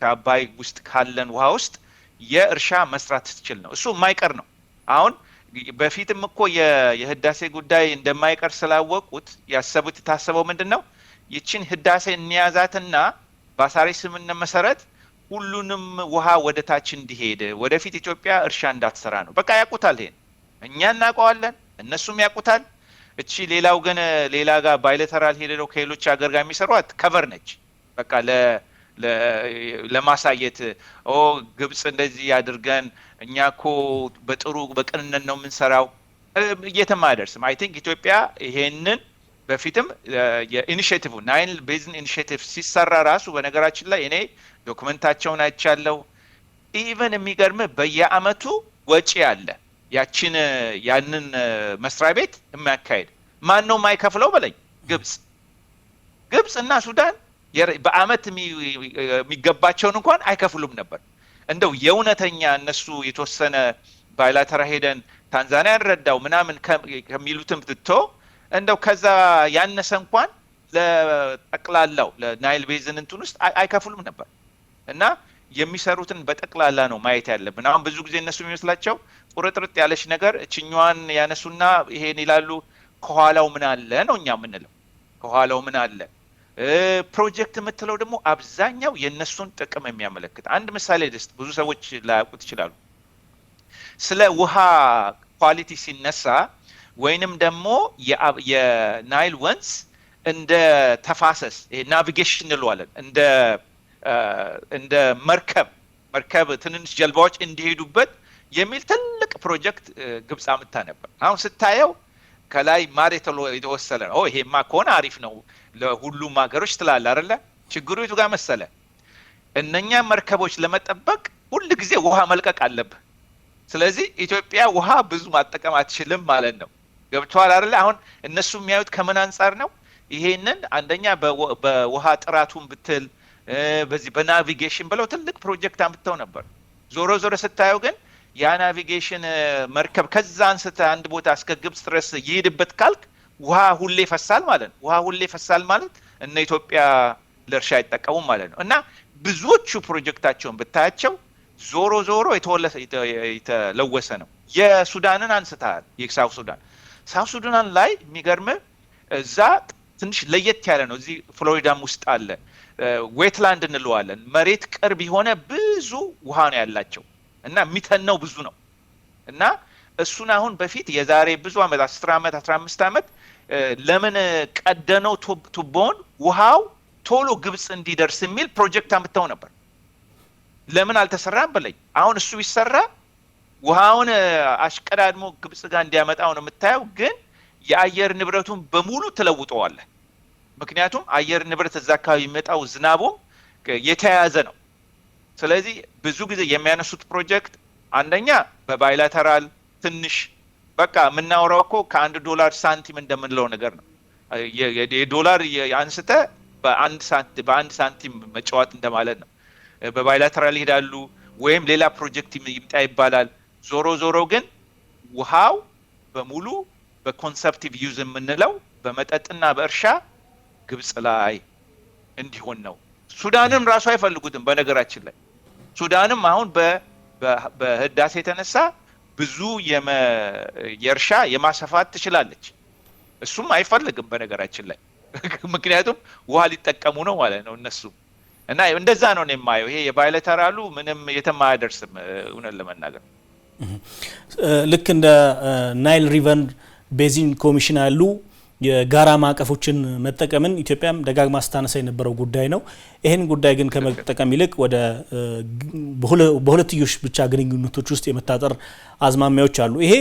ከአባይ ውስጥ ካለን ውሃ ውስጥ የእርሻ መስራት ስትችል ነው። እሱ የማይቀር ነው። አሁን በፊትም እኮ የህዳሴ ጉዳይ እንደማይቀር ስላወቁት ያሰቡት የታሰበው ምንድነው? ይችን ህዳሴ እንያዛትና በአሳሪ ስምምነት መሰረት ሁሉንም ውሃ ወደ ታች እንዲሄድ ወደፊት ኢትዮጵያ እርሻ እንዳትሰራ ነው። በቃ ያውቁታል። ይሄን እኛ እናውቀዋለን፣ እነሱም ያውቁታል። እቺ ሌላው ግን ሌላ ጋር ባይላተራል ሄደው ከሌሎች ሀገር ጋር የሚሰሯት ከቨር ነች። በቃ ለማሳየት ግብጽ እንደዚህ አድርገን እኛ እኮ በጥሩ በቅንነት ነው የምንሰራው የትም አይደርስም። አይ ቲንክ ኢትዮጵያ ይሄንን በፊትም የኢኒሼቲቭ ናይል ቤዝን ኢኒሼቲቭ ሲሰራ ራሱ በነገራችን ላይ እኔ ዶክመንታቸውን አይቻለሁ። ኢቨን የሚገርም በየአመቱ ወጪ አለ ያንን መስሪያ ቤት የሚያካሄድ ማን ነው የማይከፍለው በለኝ? ግብጽ እና ሱዳን በአመት የሚገባቸውን እንኳን አይከፍሉም ነበር። እንደው የእውነተኛ እነሱ የተወሰነ ባይላተራ ሄደን ታንዛኒያ እንረዳው ምናምን ከሚሉትም ትቶ እንደው ከዛ ያነሰ እንኳን ለጠቅላላው ለናይል ቤዝን እንትን ውስጥ አይከፍሉም ነበር። እና የሚሰሩትን በጠቅላላ ነው ማየት ያለብን። አሁን ብዙ ጊዜ እነሱ የሚመስላቸው ቁርጥርጥ ያለች ነገር እችኛዋን ያነሱና ይሄን ይላሉ። ከኋላው ምን አለ ነው እኛ የምንለው። ከኋላው ምን አለ? ፕሮጀክት የምትለው ደግሞ አብዛኛው የእነሱን ጥቅም የሚያመለክት። አንድ ምሳሌ ደስ ብዙ ሰዎች ላያውቁት ይችላሉ። ስለ ውሃ ኳሊቲ ሲነሳ ወይንም ደግሞ የናይል ወንዝ እንደ ተፋሰስ ናቪጌሽን እንለዋለን እንደ መርከብ ትንንሽ ጀልባዎች እንዲሄዱበት የሚል ትልቅ ፕሮጀክት ግብጽ አምጥታ ነበር። አሁን ስታየው ከላይ ማር የተወሰለ ነው። ይሄማ ከሆነ አሪፍ ነው ለሁሉም ሀገሮች ትላለህ አይደለ? ችግሩ የቱ ጋር መሰለ? እነኛ መርከቦች ለመጠበቅ ሁል ጊዜ ውሃ መልቀቅ አለብህ። ስለዚህ ኢትዮጵያ ውሃ ብዙ ማጠቀም አትችልም ማለት ነው። ገብቶሃል አይደለ? አሁን እነሱ የሚያዩት ከምን አንጻር ነው? ይሄንን አንደኛ በውሃ ጥራቱን ብትል በዚህ በናቪጌሽን ብለው ትልቅ ፕሮጀክት አምጥተው ነበር። ዞሮ ዞሮ ስታየው ግን ያ ናቪጌሽን መርከብ ከዛ አንስተህ አንድ ቦታ እስከ ግብጽ ድረስ ይሄድበት ካልክ ውሃ ሁሌ ይፈሳል ማለት ነው። ውሃ ሁሌ ይፈሳል ማለት እነ ኢትዮጵያ ለእርሻ አይጠቀሙም ማለት ነው። እና ብዙዎቹ ፕሮጀክታቸውን ብታያቸው ዞሮ ዞሮ የተለወሰ ነው። የሱዳንን አንስተሃል። የሳውት ሱዳን ላይ የሚገርም እዛ ትንሽ ለየት ያለ ነው። እዚህ ፍሎሪዳም ውስጥ አለ ዌትላንድ እንለዋለን። መሬት ቅርብ የሆነ ብዙ ውሃ ነው ያላቸው እና የሚተነው ብዙ ነው። እና እሱን አሁን በፊት የዛሬ ብዙ አመት 10 አመት 15 አመት ለምን ቀደነው ቱቦውን ውሃው ቶሎ ግብጽ እንዲደርስ የሚል ፕሮጀክት አምጥተው ነበር። ለምን አልተሰራም በለኝ። አሁን እሱ ቢሰራ ውሃውን አሽቀዳድሞ ግብጽ ጋር እንዲያመጣው ነው የምታየው። ግን የአየር ንብረቱን በሙሉ ትለውጠዋለህ። ምክንያቱም አየር ንብረት እዛ አካባቢ የሚመጣው ዝናቡም የተያያዘ ነው። ስለዚህ ብዙ ጊዜ የሚያነሱት ፕሮጀክት አንደኛ በባይላተራል ትንሽ በቃ የምናወራው እኮ $1 ሳንቲም እንደምንለው ነገር ነው። የዶላር አንስተ በአንድ ሳንቲም መጫወት እንደማለት ነው። በባይላተራል ይሄዳሉ ወይም ሌላ ፕሮጀክት ይምጣ ይባላል። ዞሮ ግን ውሃው በሙሉ በኮንሰፕቲቭ ዩዝ የምንለው በመጠጥና በእርሻ ግብጽ ላይ እንዲሆን ነው። ሱዳንም ራሱ አይፈልጉትም። በነገራችን ላይ ሱዳንም አሁን በህዳሴ የተነሳ ብዙ የእርሻ የማሰፋት ትችላለች። እሱም አይፈልግም በነገራችን ላይ ምክንያቱም ውሃ ሊጠቀሙ ነው ማለት ነው እነሱ። እና እንደዛ ነው የማየው። ይሄ የባይላተራሉ ምንም የትም አያደርስም እውነት ለመናገር። ልክ እንደ ናይል ሪቨር ቤዚን ኮሚሽን ያሉ የጋራ ማዕቀፎችን መጠቀምን ኢትዮጵያም ደጋግማ ስታነሳ የነበረው ጉዳይ ነው። ይህን ጉዳይ ግን ከመጠቀም ይልቅ ወደ በሁለትዮሽ ብቻ ግንኙነቶች ውስጥ የመታጠር አዝማሚያዎች አሉ። ይሄ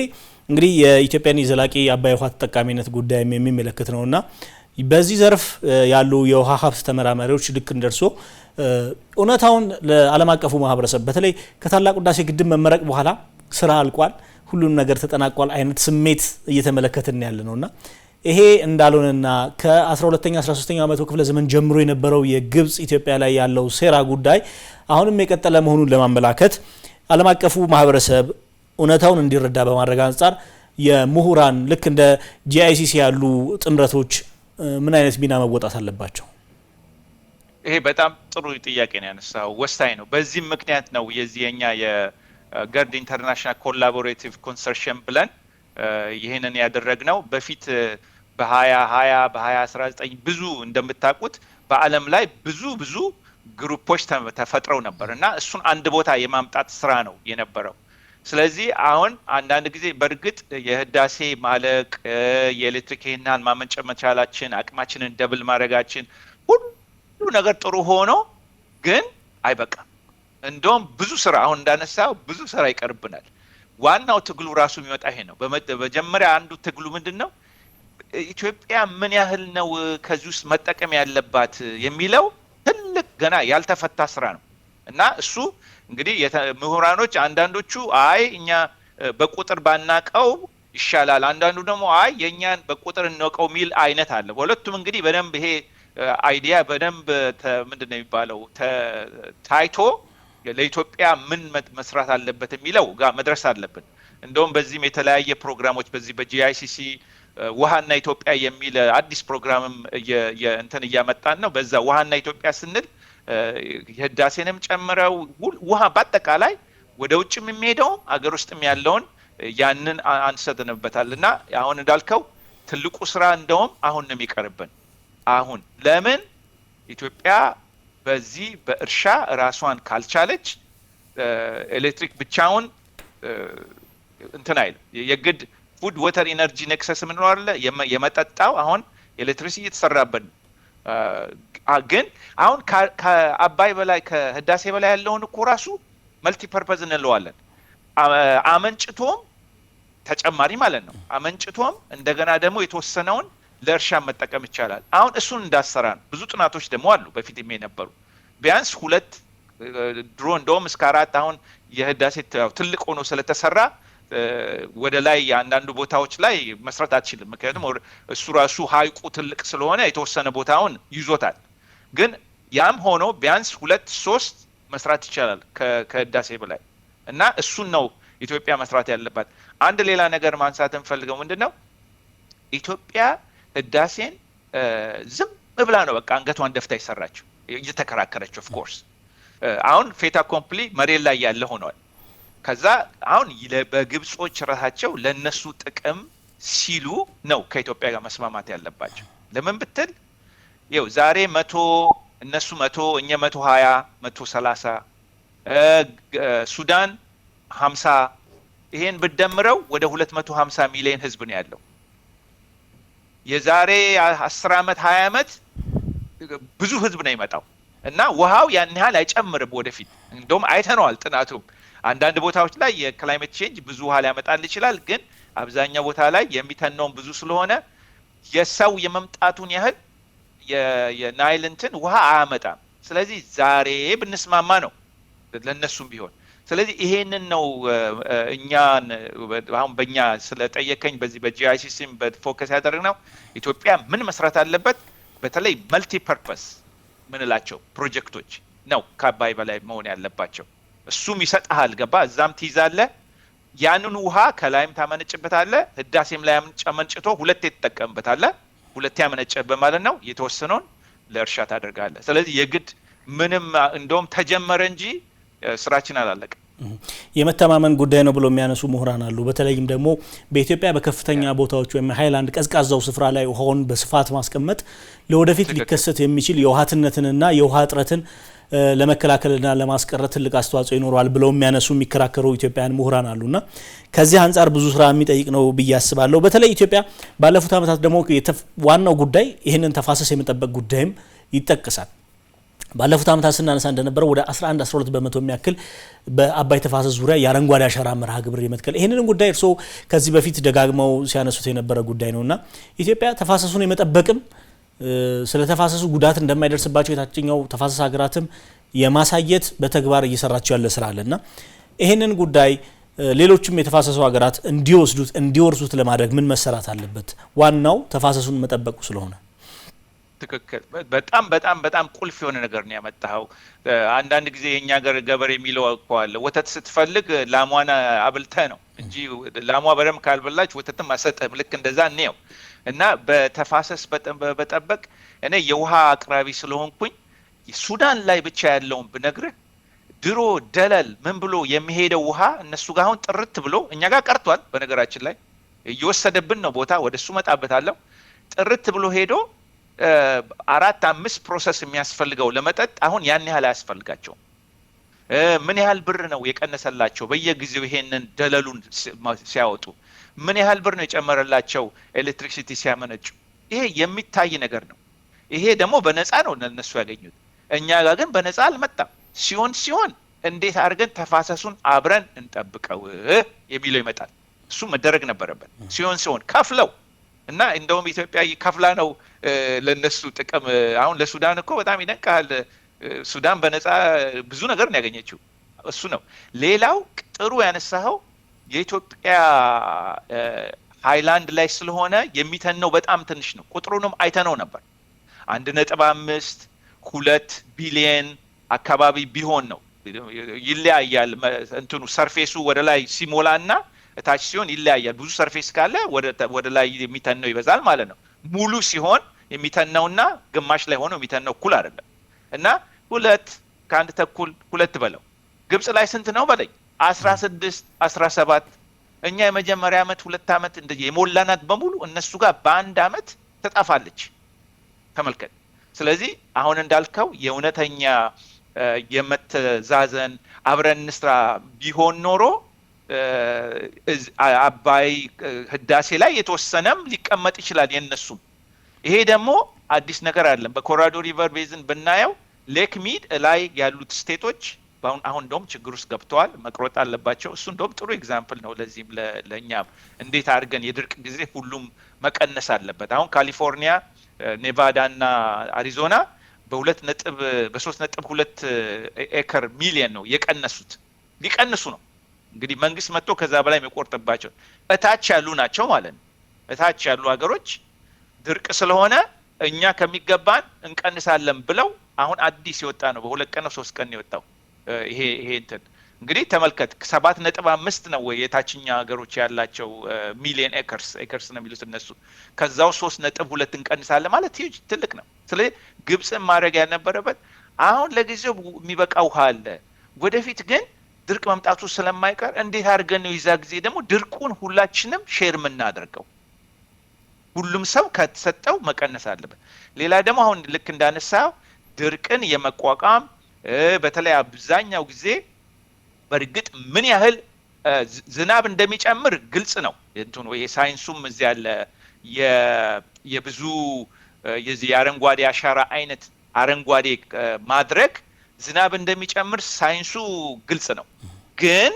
እንግዲህ የኢትዮጵያን የዘላቂ አባይ ውሃ ተጠቃሚነት ጉዳይም የሚመለከት ነውና በዚህ ዘርፍ ያሉ የውሃ ሀብት ተመራማሪዎች ልክ እንደርሶ እውነታውን ለዓለም አቀፉ ማህበረሰብ በተለይ ከታላቁ ህዳሴ ግድብ መመረቅ በኋላ ስራ አልቋል፣ ሁሉም ነገር ተጠናቋል አይነት ስሜት እየተመለከትን ያለ ነውና ይሄ እንዳልሆነና ከ12ኛ 13ኛው መቶ ክፍለ ዘመን ጀምሮ የነበረው የግብጽ ኢትዮጵያ ላይ ያለው ሴራ ጉዳይ አሁንም የቀጠለ መሆኑን ለማመላከት ዓለም አቀፉ ማህበረሰብ እውነታውን እንዲረዳ በማድረግ አንጻር የምሁራን ልክ እንደ GICC ያሉ ጥምረቶች ምን አይነት ሚና መወጣት አለባቸው? ይሄ በጣም ጥሩ ጥያቄ ነው ያነሳው፣ ወሳኝ ነው። በዚህም ምክንያት ነው የኛ የገርድ ኢንተርናሽናል ኮላቦሬቲቭ ኮንሶርቲየም ብለን ይሄንን ያደረግነው። በፊት በ2020 በ2019 ብዙ እንደምታውቁት በዓለም ላይ ብዙ ግሩፖች ተፈጥረው ነበር እና እሱን አንድ ቦታ የማምጣት ስራ ነው የነበረው። ስለዚህ አሁን አንዳንድ ጊዜ በእርግጥ የህዳሴ ማለቅ የኤሌክትሪክ ኃይል ማመንጨት መቻላችን አቅማችንን ደብል ማድረጋችን ሁሉ ነገር ጥሩ ሆኖ ግን አይበቃም። እንደውም ብዙ ስራ አሁን እንዳነሳው ብዙ ስራ ይቀርብናል። ዋናው ትግሉ ራሱ የሚወጣ ይሄ ነው። በመጀመሪያ አንዱ ትግሉ ምንድነው? ኢትዮጵያ ምን ያህል ነው ከዚህ ውስጥ መጠቀም ያለባት የሚለው ትልቅ ገና ያልተፈታ ስራ ነው እና እሱ እንግዲህ ምሁራኖች አንዳንዶቹ አይ እኛ በቁጥር ባናቀው ይሻላል፣ አንዳንዱ ደግሞ አይ የኛን በቁጥር እንወቀው ሚል አይነት አለ። በሁለቱም እንግዲህ በደንብ ይሄ አይዲያ በደንብ ምንድነው የሚባለው ታይቶ ለኢትዮጵያ ምን መስራት አለበት የሚለው ጋር መድረስ አለብን። እንደውም በዚህም የተለያየ ፕሮግራሞች በዚህ በጂአይሲሲ ውሃና ኢትዮጵያ የሚል አዲስ ፕሮግራምም እንትን እያመጣን ነው። በዛ ውሃና ኢትዮጵያ ስንል የህዳሴንም ጨምረው ውሃ በአጠቃላይ ወደ ውጭም የሚሄደው አገር ውስጥም ያለውን ያንን አንሰጥንበታል እና አሁን እንዳልከው ትልቁ ስራ እንደውም አሁን ነው የሚቀርብን። አሁን ለምን ኢትዮጵያ በዚህ በእርሻ ራሷን ካልቻለች ኤሌክትሪክ ብቻውን እንትን አይልም። የግድ ፉድ ወተር ኢነርጂ ኔክሰስ ምን ነው አይደለ የመጠጣው አሁን ኤሌክትሪሲቲ እየተሰራበት ግን አሁን ከአባይ በላይ ከህዳሴ በላይ ያለውን እኮ ራሱ መልቲ ፐርፐዝ እንለዋለን። አመንጭቶም ተጨማሪ ማለት ነው። አመንጭቶም እንደገና ደግሞ የተወሰነውን ለእርሻ መጠቀም ይቻላል። አሁን እሱን እንዳሰራን ብዙ ጥናቶች ደግሞ አሉ በፊትም የነበሩ ቢያንስ 2 ድሮ እንደውም እስከ 4 አሁን የህዳሴ ትልቅ ሆኖ ስለተሰራ ወደ ላይ አንዳንዱ ቦታዎች ላይ መስራት አትችልም። ምክንያቱም እሱ ራሱ ሀይቁ ትልቅ ስለሆነ የተወሰነ ቦታውን ይዞታል። ግን ያም ሆኖ ቢያንስ 2-3 መስራት ይቻላል ከህዳሴ በላይ እና እሱን ነው ኢትዮጵያ መስራት ያለባት። አንድ ሌላ ነገር ማንሳት እንፈልገው ምንድነው ኢትዮጵያ ህዳሴን ዝም ብላ ነው በቃ አንገቷን ደፍታ ይሰራችው እየተከራከረች ኦፍ ኮርስ አሁን ፌታ ኮምፕሊ መሬት ላይ ያለ ሆኗል። ከዛ አሁን በግብጾች ራሳቸው ለነሱ ጥቅም ሲሉ ነው ከኢትዮጵያ ጋር መስማማት ያለባቸው። ለምን ብትል ይኸው ዛሬ 100 እነሱ 100 እኛ 120 130 ሱዳን 50 ይሄን ብደምረው ወደ 250 ሚሊዮን ህዝብ ነው ያለው። የዛሬ 10 ዓመት 20 ዓመት ብዙ ህዝብ ነው ይመጣው እና ውሃው ያን ያህል አይጨምርም ወደፊት። እንደውም አይተነዋል ጥናቱም አንዳንድ ቦታዎች ላይ የክላይሜት ቼንጅ ብዙ ውሃ ሊያመጣል ይችላል። ግን አብዛኛው ቦታ ላይ የሚተነውም ብዙ ስለሆነ የሰው የመምጣቱን ያህል የናይል እንትን ውሃ አያመጣም። ስለዚህ ዛሬ ብንስማማ ነው ለነሱም ቢሆን። ስለዚህ ይሄንን ነው እኛን አሁን በእኛ ስለጠየቀኝ በዚህ በጂአይሲሲም በፎከስ ያደረግነው ኢትዮጵያ ምን መስራት አለበት በተለይ መልቲ ፐርፐስ ምንላቸው ፕሮጀክቶች ነው ከአባይ በላይ መሆን ያለባቸው። እሱም ይሰጥሃል ገባ እዛም ትይዛለህ ያንን ውሃ ከላይም ታመነጭበታለህ ህዳሴም ላይ አመንጭቶ ሁለቴ ትጠቀምበታለህ። ሁለቴ ያመነጨበት ማለት ነው የተወሰነውን ለእርሻ ታደርጋለህ። ስለዚህ የግድ ምንም እንደውም ተጀመረ እንጂ ስራችን አላለቀ። የመተማመን ጉዳይ ነው ብሎ የሚያነሱ ምሁራን አሉ። በተለይም ደግሞ በኢትዮጵያ በከፍተኛ ቦታዎች ወይም ሃይላንድ ቀዝቃዛው ስፍራ ላይ ውሃውን በስፋት ማስቀመጥ ለወደፊት ሊከሰት የሚችል የውሃትነትንና የውሃ እጥረትን ለመከላከልና ለማስቀረት ትልቅ አስተዋጽኦ ይኖራል ብለው የሚያነሱ የሚከራከሩ ኢትዮጵያውያን ምሁራን አሉና ከዚህ አንጻር ብዙ ስራ የሚጠይቅ ነው ብዬ አስባለሁ። በተለይ ኢትዮጵያ ባለፉት ዓመታት ደግሞ ዋናው ጉዳይ ይህንን ተፋሰስ የመጠበቅ ጉዳይም ይጠቀሳል። ባለፉት ዓመታት ስናነሳ እንደነበረው ወደ 11-12 በመቶ የሚያክል በአባይ ተፋሰስ ዙሪያ የአረንጓዴ አሻራ መርሃ ግብር የመትከል ይህንን ጉዳይ እርስዎ ከዚህ በፊት ደጋግመው ሲያነሱት የነበረ ጉዳይ ነውና ኢትዮጵያ ተፋሰሱን የመጠበቅም ስለ ተፋሰሱ ጉዳት እንደማይደርስባቸው የታችኛው ተፋሰስ ሀገራትም የማሳየት በተግባር እየሰራቸው ያለ ስራ አለና ይህንን ጉዳይ ሌሎችም የተፋሰሱ ሀገራት እንዲወርሱት ለማድረግ ምን መሰራት አለበት? ዋናው ተፋሰሱን መጠበቁ ስለሆነ ትክክል። በጣም በጣም በጣም ቁልፍ የሆነ ነገር ነው ያመጣው። አንዳንድ ጊዜ የኛ ሀገር ገበሬ የሚለው እኮ አለ ወተት ስትፈልግ ላሟን አብልተህ ነው እንጂ ላሟ በደምብ ካልበላች ወተትም አሰጥህም። ልክ እንደዛ ነው እና በተፋሰስ በጠበቅ እኔ የውሃ አቅራቢ ስለሆንኩኝ ሱዳን ላይ ብቻ ያለውን ብነግርህ ድሮ ደለል ምን ብሎ የሚሄደው ውሃ እነሱ ጋር አሁን ጥርት ብሎ እኛ ጋር ቀርቷል። በነገራችን ላይ እየወሰደብን ነው ቦታ ወደሱ መጣበታለሁ። ጥርት ብሎ ሄዶ 4-5 ፕሮሰስ የሚያስፈልገው ለመጠጥ አሁን ያን ያህል አያስፈልጋቸውም። ምን ያህል ብር ነው የቀነሰላቸው በየጊዜው ይሄንን ደለሉን ሲያወጡ? ምን ያህል ብር ነው የጨመረላቸው ኤሌክትሪሲቲ ሲያመነጩ? ይሄ የሚታይ ነገር ነው። ይሄ ደግሞ በነፃ ነው እነሱ ያገኙት። እኛ ጋር ግን በነፃ አልመጣም። ሲሆን እንዴት አድርገን ተፋሰሱን አብረን እንጠብቀው የሚለው ይመጣል። እሱ መደረግ ነበረበት። ሲሆን ከፍለው እና እንደውም ኢትዮጵያ ከፍላ ነው ለነሱ ጥቅም። አሁን ለሱዳን እኮ በጣም ይነቃል። ሱዳን በነፃ ብዙ ነገር ነው ያገኘችው። እሱ ነው። ሌላው ጥሩ ያነሳኸው የኢትዮጵያ ሃይላንድ ላይ ስለሆነ የሚተነው በጣም ትንሽ ነው። ቁጥሩንም አይተነው ነበር። 1.5 2 ቢሊየን አካባቢ ቢሆን ነው። ይለያያል እንትኑ ሰርፌሱ ወደ ላይ ሲሞላና እታች ሲሆን ይለያያል። ብዙ ሰርፌስ ካለ ወደ ላይ የሚተነው ይበዛል ማለት ነው። ሙሉ ሲሆን የሚተነውና ግማሽ ላይ ሆኖ የሚተነው እኩል አይደለም። እና 2 ከአንድ ተኩል 2 በለው። ግብጽ ላይ ስንት ነው በለኝ? 16 17። እኛ የመጀመሪያ ዓመት 2 ዓመት እንደዚህ የሞላናት በሙሉ እነሱ ጋር በአንድ ዓመት ተጣፋለች። ተመልከት። ስለዚህ አሁን እንዳልከው የእውነተኛ የመተዛዘን አብረን እንስራ ቢሆን ኖሮ አባይ ህዳሴ ላይ የተወሰነም ሊቀመጥ ይችላል የነሱም። ይሄ ደግሞ አዲስ ነገር አይደለም። በኮሎራዶ ሪቨር ቤዝን ብናየው ሌክ ሚድ ላይ ያሉት ስቴቶች አሁን እንደውም ችግር ውስጥ ገብተዋል፣ መቅረጥ አለባቸው። እሱ እንደውም ጥሩ ኤግዛምፕል ነው ለዚህም ለእኛም እንዴት አድርገን የድርቅ ጊዜ ሁሉም መቀነስ አለበት። አሁን ካሊፎርኒያ፣ ኔቫዳ እና አሪዞና በ3.2 ኤከር ሚሊየን ነው የቀነሱት። ሊቀንሱ ነው እንግዲህ መንግስት መጥቶ ከዛ በላይ የሚቆርጥባቸው እታች ያሉ ናቸው ማለት ነው። እታች ያሉ ሀገሮች ድርቅ ስለሆነ እኛ ከሚገባን እንቀንሳለን ብለው አሁን አዲስ የወጣ ነው። በ2 ቀን ነው 3 ቀን የወጣው ይሄ እንትን እንግዲህ ተመልከት። 7.5 ነው ወይ የታችኛ ሀገሮች ያላቸው ሚሊየን ኤከርስ ነው የሚሉት እነሱ። ከዛው 3.2 እንቀንሳለን ማለት ትልቅ ነው። ስለዚህ ግብፅን ማድረግ ያልነበረበት አሁን ለጊዜው የሚበቃ ውሃ አለ። ወደፊት ግን ድርቅ መምጣቱ ስለማይቀር እንዴት አድርገን ነው ይዛ ጊዜ ደግሞ ድርቁን ሁላችንም ሼር የምናደርገው? ሁሉም ሰው ከተሰጠው መቀነስ አለበት። ሌላ ደግሞ አሁን ልክ እንዳነሳው ድርቅን የመቋቋም በተለይ አብዛኛው ጊዜ በእርግጥ ምን ያህል ዝናብ እንደሚጨምር ግልጽ ነው። እንትኑ የሳይንሱም እዚህ ያለ የብዙ የዚህ የአረንጓዴ አሻራ አይነት አረንጓዴ ማድረግ ዝናብ እንደሚጨምር ሳይንሱ ግልጽ ነው። ግን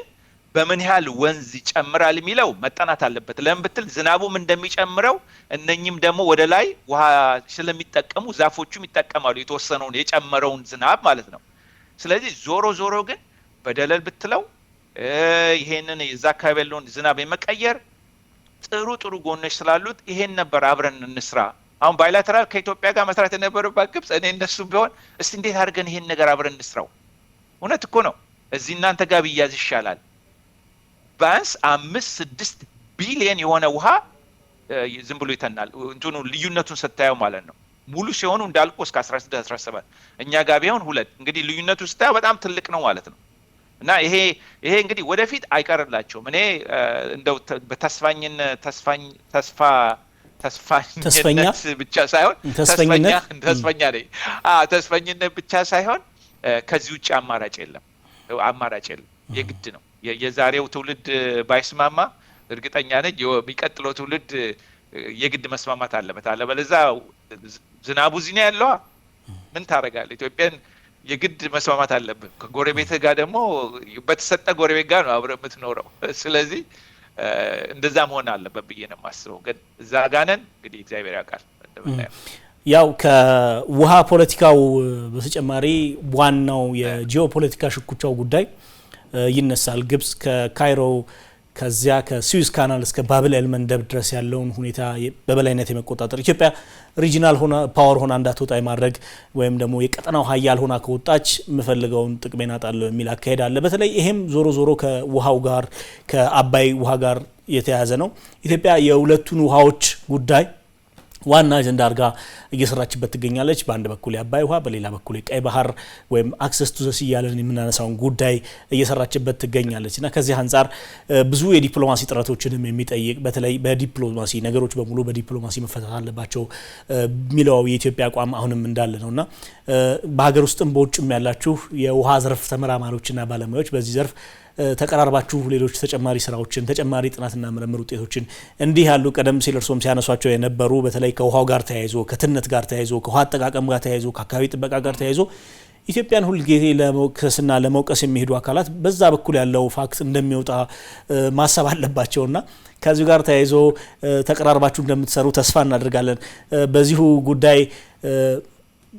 በምን ያህል ወንዝ ይጨምራል የሚለው መጠናት አለበት። ለምን ብትል ዝናቡም እንደሚጨምረው እነኚህም ደግሞ ወደ ላይ ውሃ ስለሚጠቀሙ ዛፎቹም ይጠቀማሉ የተወሰነውን የጨመረውን ዝናብ ማለት ነው። ስለዚህ ዞሮ ግን በደለል ብትለው ይሄንን የዛ አካባቢ ያለውን ዝናብ የመቀየር ጥሩ ጎኖች ስላሉት ይሄን ነበር አብረን እንስራ። አሁን ባይላተራል ከኢትዮጵያ ጋር መስራት የነበረባት ግብጽ እኔ እነሱ ቢሆን እስቲ እንዴት አድርገን ይሄን ነገር አብረን እንስራው። እውነት እኮ ነው። እዚህ እናንተ ጋር ቢያዝ ይሻላል። ቢያንስ 5-6 ቢሊየን የሆነ ውሃ ዝም ብሎ ይተናል። እንትኑ ልዩነቱን ስታየው ማለት ነው። ሙሉ ሲሆኑ እንዳልኩ እስከ 16-17 እኛ ጋር ቢሆን 2 እንግዲህ ልዩነቱ ስታየው በጣም ትልቅ ነው ማለት ነው። እና ይሄ እንግዲህ ወደፊት አይቀርላቸውም። እኔ እንደው በተስፋኝነት ብቻ ሳይሆን ተስፈኝነት ብቻ ሳይሆን ከዚህ ውጭ አማራጭ የለም። የግድ ነው። የዛሬው ትውልድ ባይስማማ እርግጠኛ ነኝ የሚቀጥለው ትውልድ የግድ መስማማት አለበት። አለበለዚያ ዝናቡ እዚህ ነው ያለው። ምን ታደርጋለህ? ኢትዮጵያን የግድ መስማማት አለብን። ከጎረቤት ጋር ደግሞ በተሰጠ ጎረቤት ጋር ነው አብረን የምትኖረው። ስለዚህ እንደዛ መሆን አለበት ብዬ ነው የማስበው። ግን እዛ ጋር ነን እንግዲህ እግዚአብሔር ያውቃል። ያው ከውሃ ፖለቲካው በተጨማሪ ዋናው የጂኦፖለቲካ ሽኩቻው ጉዳይ ይነሳል። ግብጽ ከካይሮ ከዚያ ከስዊዝ ካናል እስከ ባብል ኤል መንደብ ድረስ ያለውን ሁኔታ በበላይነት የመቆጣጠር ኢትዮጵያ ሪጂናል ፓወር ሆና እንዳትወጣ የማድረግ ወይም ደግሞ የቀጠናው ሀያል ሆና ከወጣች የምፈልገውን ጥቅሜን አጣለሁ የሚል አካሄድ አለ። በተለይ ይሄም ዞሮ ከውሃው ጋር ከአባይ ውሃ ጋር የተያያዘ ነው። ኢትዮጵያ የሁለቱን ውሃዎች ጉዳይ ዋና አጀንዳ አድርጋ እየሰራችበት ትገኛለች። በአንድ በኩል የአባይ ውሃ፣ በሌላ በኩል የቀይ ባህር ወይም አክሰስ ቱ ዘ ሲ እያለን የምናነሳውን ጉዳይ እየሰራችበት ትገኛለች እና ከዚህ አንጻር ብዙ የዲፕሎማሲ ጥረቶችንም የሚጠይቅ በተለይ በዲፕሎማሲ ነገሮች በሙሉ በዲፕሎማሲ መፈታት አለባቸው የሚለው የኢትዮጵያ አቋም አሁንም እንዳለ ነውና በሀገር ውስጥም በውጭም ያላችሁ የውሃ ዘርፍ ተመራማሪዎችና ባለሙያዎች በዚህ ዘርፍ ተቀራርባችሁ ሌሎች ተጨማሪ ስራዎችን ተጨማሪ ጥናትና ምርምር ውጤቶችን እንዲህ ያሉ ቀደም ሲል እርሶም ሲያነሷቸው የነበሩ በተለይ ከውሃው ጋር ተያይዞ ከትነት ጋር ተያይዞ ከውሃ አጠቃቀም ጋር ተያይዞ ከአካባቢ ጥበቃ ጋር ተያይዞ ኢትዮጵያን ሁልጊዜ ለመውቀስና ለመውቀስ የሚሄዱ አካላት በዛ በኩል ያለው ፋክት እንደሚወጣ ማሰብ አለባቸውና ከዚህ ጋር ተያይዞ ተቀራርባችሁ እንደምትሰሩ ተስፋ እናደርጋለን። በዚሁ ጉዳይ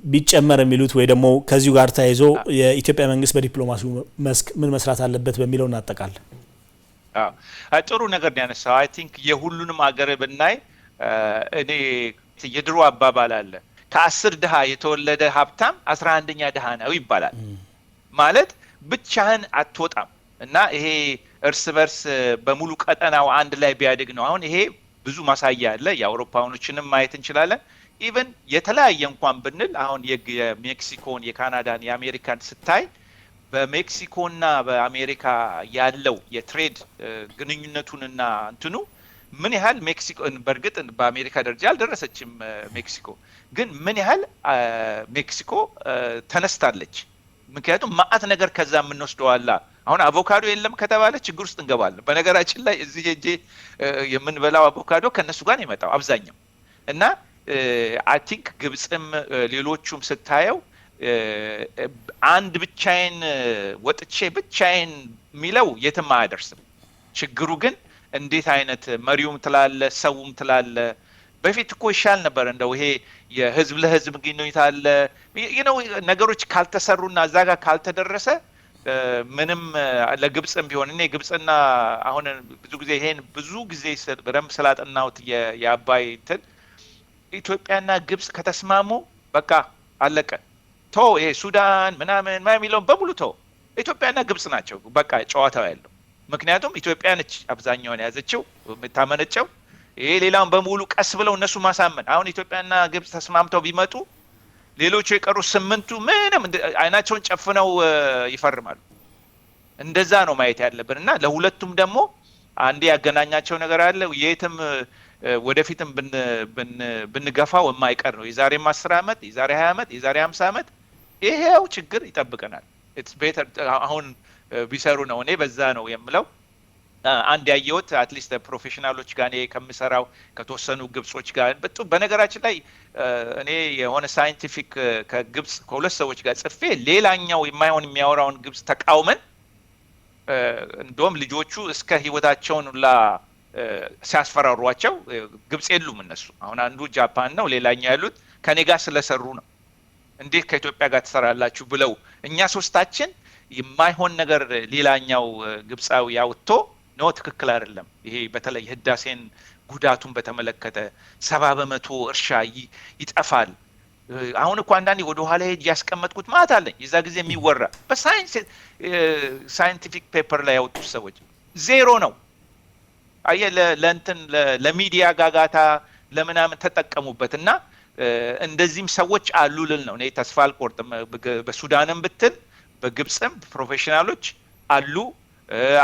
ቢጨመር የሚሉት ወይ ደግሞ ከዚሁ ጋር ተያይዞ የኢትዮጵያ መንግስት በዲፕሎማሲው መስክ ምን መስራት አለበት በሚለው እናጠቃል። ጥሩ ነገር ያነሳው። አይ ቲንክ የሁሉንም ሀገር ብናይ እኔ የድሮ አባባል አለ ከ10 ድሃ የተወለደ ሀብታም 11ኛ ድሃ ነው ይባላል። ማለት ብቻህን አትወጣም እና ይሄ እርስ በርስ በሙሉ ቀጠናው አንድ ላይ ቢያድግ ነው። አሁን ይሄ ብዙ ማሳያ አለ። የአውሮፓውያኖችንም ማየት እንችላለን። ኢቨን የተለያየ እንኳን ብንል አሁን የሜክሲኮን፣ የካናዳን፣ የአሜሪካን ስታይ በሜክሲኮና በአሜሪካ ያለው የትሬድ ግንኙነቱንና እንትኑ ምን ያህል ሜክሲኮ በእርግጥ በአሜሪካ ደረጃ አልደረሰችም ሜክሲኮ፣ ግን ምን ያህል ሜክሲኮ ተነስታለች። ምክንያቱም ማአት ነገር ከዛ የምንወስደው አለ። አሁን አቮካዶ የለም ከተባለ ችግር ውስጥ እንገባለን። በነገራችን ላይ እዚህ ሄጄ የምንበላው አቮካዶ ከነሱ ጋር ነው የመጣው አብዛኛው እና አይ ቲንክ ግብፅም ሌሎቹም ስታየው አንድ ብቻዬን ወጥቼ ብቻዬን የሚለው የትም አያደርስም። ችግሩ ግን እንዴት አይነት መሪውም ትላለ ሰውም ትላለ። በፊት እኮ ይሻል ነበር እንደው ይሄ የህዝብ ለህዝብ ግንኙነት አለ ነገሮች ካልተሰሩና እዛ ጋር ካልተደረሰ ምንም ለግብፅም ቢሆን እኔ ግብፅና አሁን ብዙ ጊዜ ይሄን ብዙ ጊዜ በደንብ ስላጠናሁት የአባይ እንትን ኢትዮጵያና ግብፅ ከተስማሙ በቃ አለቀ። ቶ ይሄ ሱዳን ምናምን የሚለውን በሙሉ ቶ ኢትዮጵያና ግብፅ ናቸው በቃ ጨዋታው ያለው። ምክንያቱም ኢትዮጵያ ነች አብዛኛውን ያዘችው የምታመነጨው። ይሄ ሌላውን በሙሉ ቀስ ብለው እነሱ ማሳመን። አሁን ኢትዮጵያና ግብፅ ተስማምተው ቢመጡ ሌሎቹ የቀሩ 8ቱ ምንም አይናቸውን ጨፍነው ይፈርማሉ። እንደዛ ነው ማየት ያለብን እና ለሁለቱም ደግሞ አንዴ ያገናኛቸው ነገር አለ። የትም ወደፊትም ብንገፋው የማይቀር ነው። የዛሬ 10 ዓመት፣ የዛሬ 20 ዓመት፣ የዛሬ 50 ዓመት ይሄው ችግር ይጠብቀናል። ኢትስ ቤተር አሁን ቢሰሩ ነው። እኔ በዛ ነው የምለው። አንድ ያየሁት አትሊስት ፕሮፌሽናሎች ጋር እኔ ከምሰራው ከተወሰኑ ግብጾች ጋር በነገራችን ላይ እኔ የሆነ ሳይንቲፊክ ከግብጽ ከሁለት ሰዎች ጋር ጽፌ ሌላኛው የማይሆን የሚያወራውን ግብጽ ተቃውመን እንደውም ልጆቹ እስከ ህይወታቸውን ሁላ ሲያስፈራሯቸው ግብጽ የሉም እነሱ። አሁን አንዱ ጃፓን ነው፣ ሌላኛው ያሉት ከኔ ጋር ስለሰሩ ነው። እንዴት ከኢትዮጵያ ጋር ትሰራላችሁ ብለው እኛ ሶስታችን የማይሆን ነገር ሌላኛው ግብጻዊ ያውጥቶ ነው ትክክል አይደለም። ይሄ በተለይ ህዳሴን ጉዳቱን በተመለከተ 70% እርሻ ይጠፋል። አሁን እኮ አንዳንዴ ወደ ኋላ ሄጅ ያስቀመጥኩት ማለት አለኝ የዛ ጊዜ የሚወራ ሳይንቲፊክ ፔፐር ላይ ያወጡት ሰዎች ዜሮ ነው። አየ ለእንትን ለሚዲያ ጋጋታ ለምናምን ተጠቀሙበት እና እንደዚህም ሰዎች አሉ ልል ነው። እኔ ተስፋ አልቆርጥም። በሱዳንም ብትል በግብፅም ፕሮፌሽናሎች አሉ።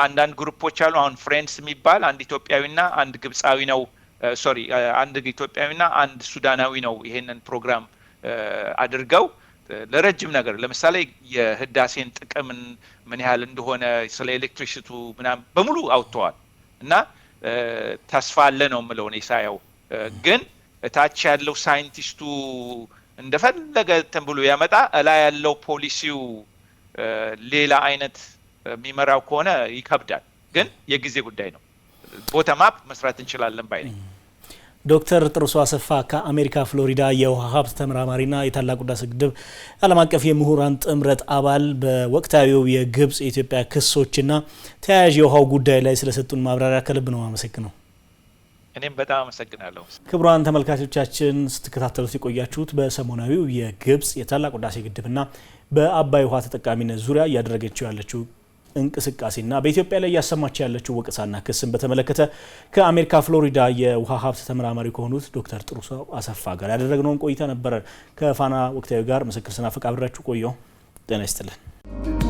አንዳንድ ግሩፖች አሉ። አሁን ፍሬንድስ የሚባል አንድ ኢትዮጵያዊና አንድ ግብፃዊ ነው አንድ ኢትዮጵያዊና አንድ ሱዳናዊ ነው ይሄንን ፕሮግራም አድርገው ለረጅም ነገር ለምሳሌ የህዳሴን ጥቅም ምን ያህል እንደሆነ ስለ ኤሌክትሪሲቱ ምናምን በሙሉ አውጥተዋል እና ተስፋ አለ ነው የምለው እኔ ሳየው። ግን እታች ያለው ሳይንቲስቱ እንደፈለገ እንትን ብሎ ያመጣ እላ ያለው ፖሊሲው ሌላ አይነት የሚመራው ከሆነ ይከብዳል። ግን የጊዜ ጉዳይ ነው። ቦተም አፕ መስራት እንችላለን ባይ ነኝ። ዶክተር ጥሩሶ አሰፋ ከአሜሪካ ፍሎሪዳ የውሃ ሀብት ተመራማሪና የታላቁ ህዳሴ ግድብ ዓለም አቀፍ የምሁራን ጥምረት አባል በወቅታዊው የግብጽ የኢትዮጵያ ክሶችና ተያያዥ የውሃው ጉዳይ ላይ ስለሰጡን ማብራሪያ ከልብ ነው አመሰግነው። እኔም በጣም አመሰግናለሁ። ክቡራን ተመልካቾቻችን ስትከታተሉት የቆያችሁት በሰሞናዊው የግብጽ የታላቁ ህዳሴ ግድብና በአባይ ውሃ ተጠቃሚነት ዙሪያ እያደረገችው ያለችው እንቅስቃሴና በኢትዮጵያ ላይ እያሰማች ያለችው ወቀሳና ክስን በተመለከተ ከአሜሪካ ፍሎሪዳ የውሃ ሀብት ተመራማሪ ከሆኑት ዶክተር ጥሩሶ አሰፋ ጋር ያደረግነውን ቆይታ ነበረ። ከፋና ወቅታዊ ጋር ምስክር ስናፍቅ አብራችሁ ቆየሁ። ጤና ይስጥልን።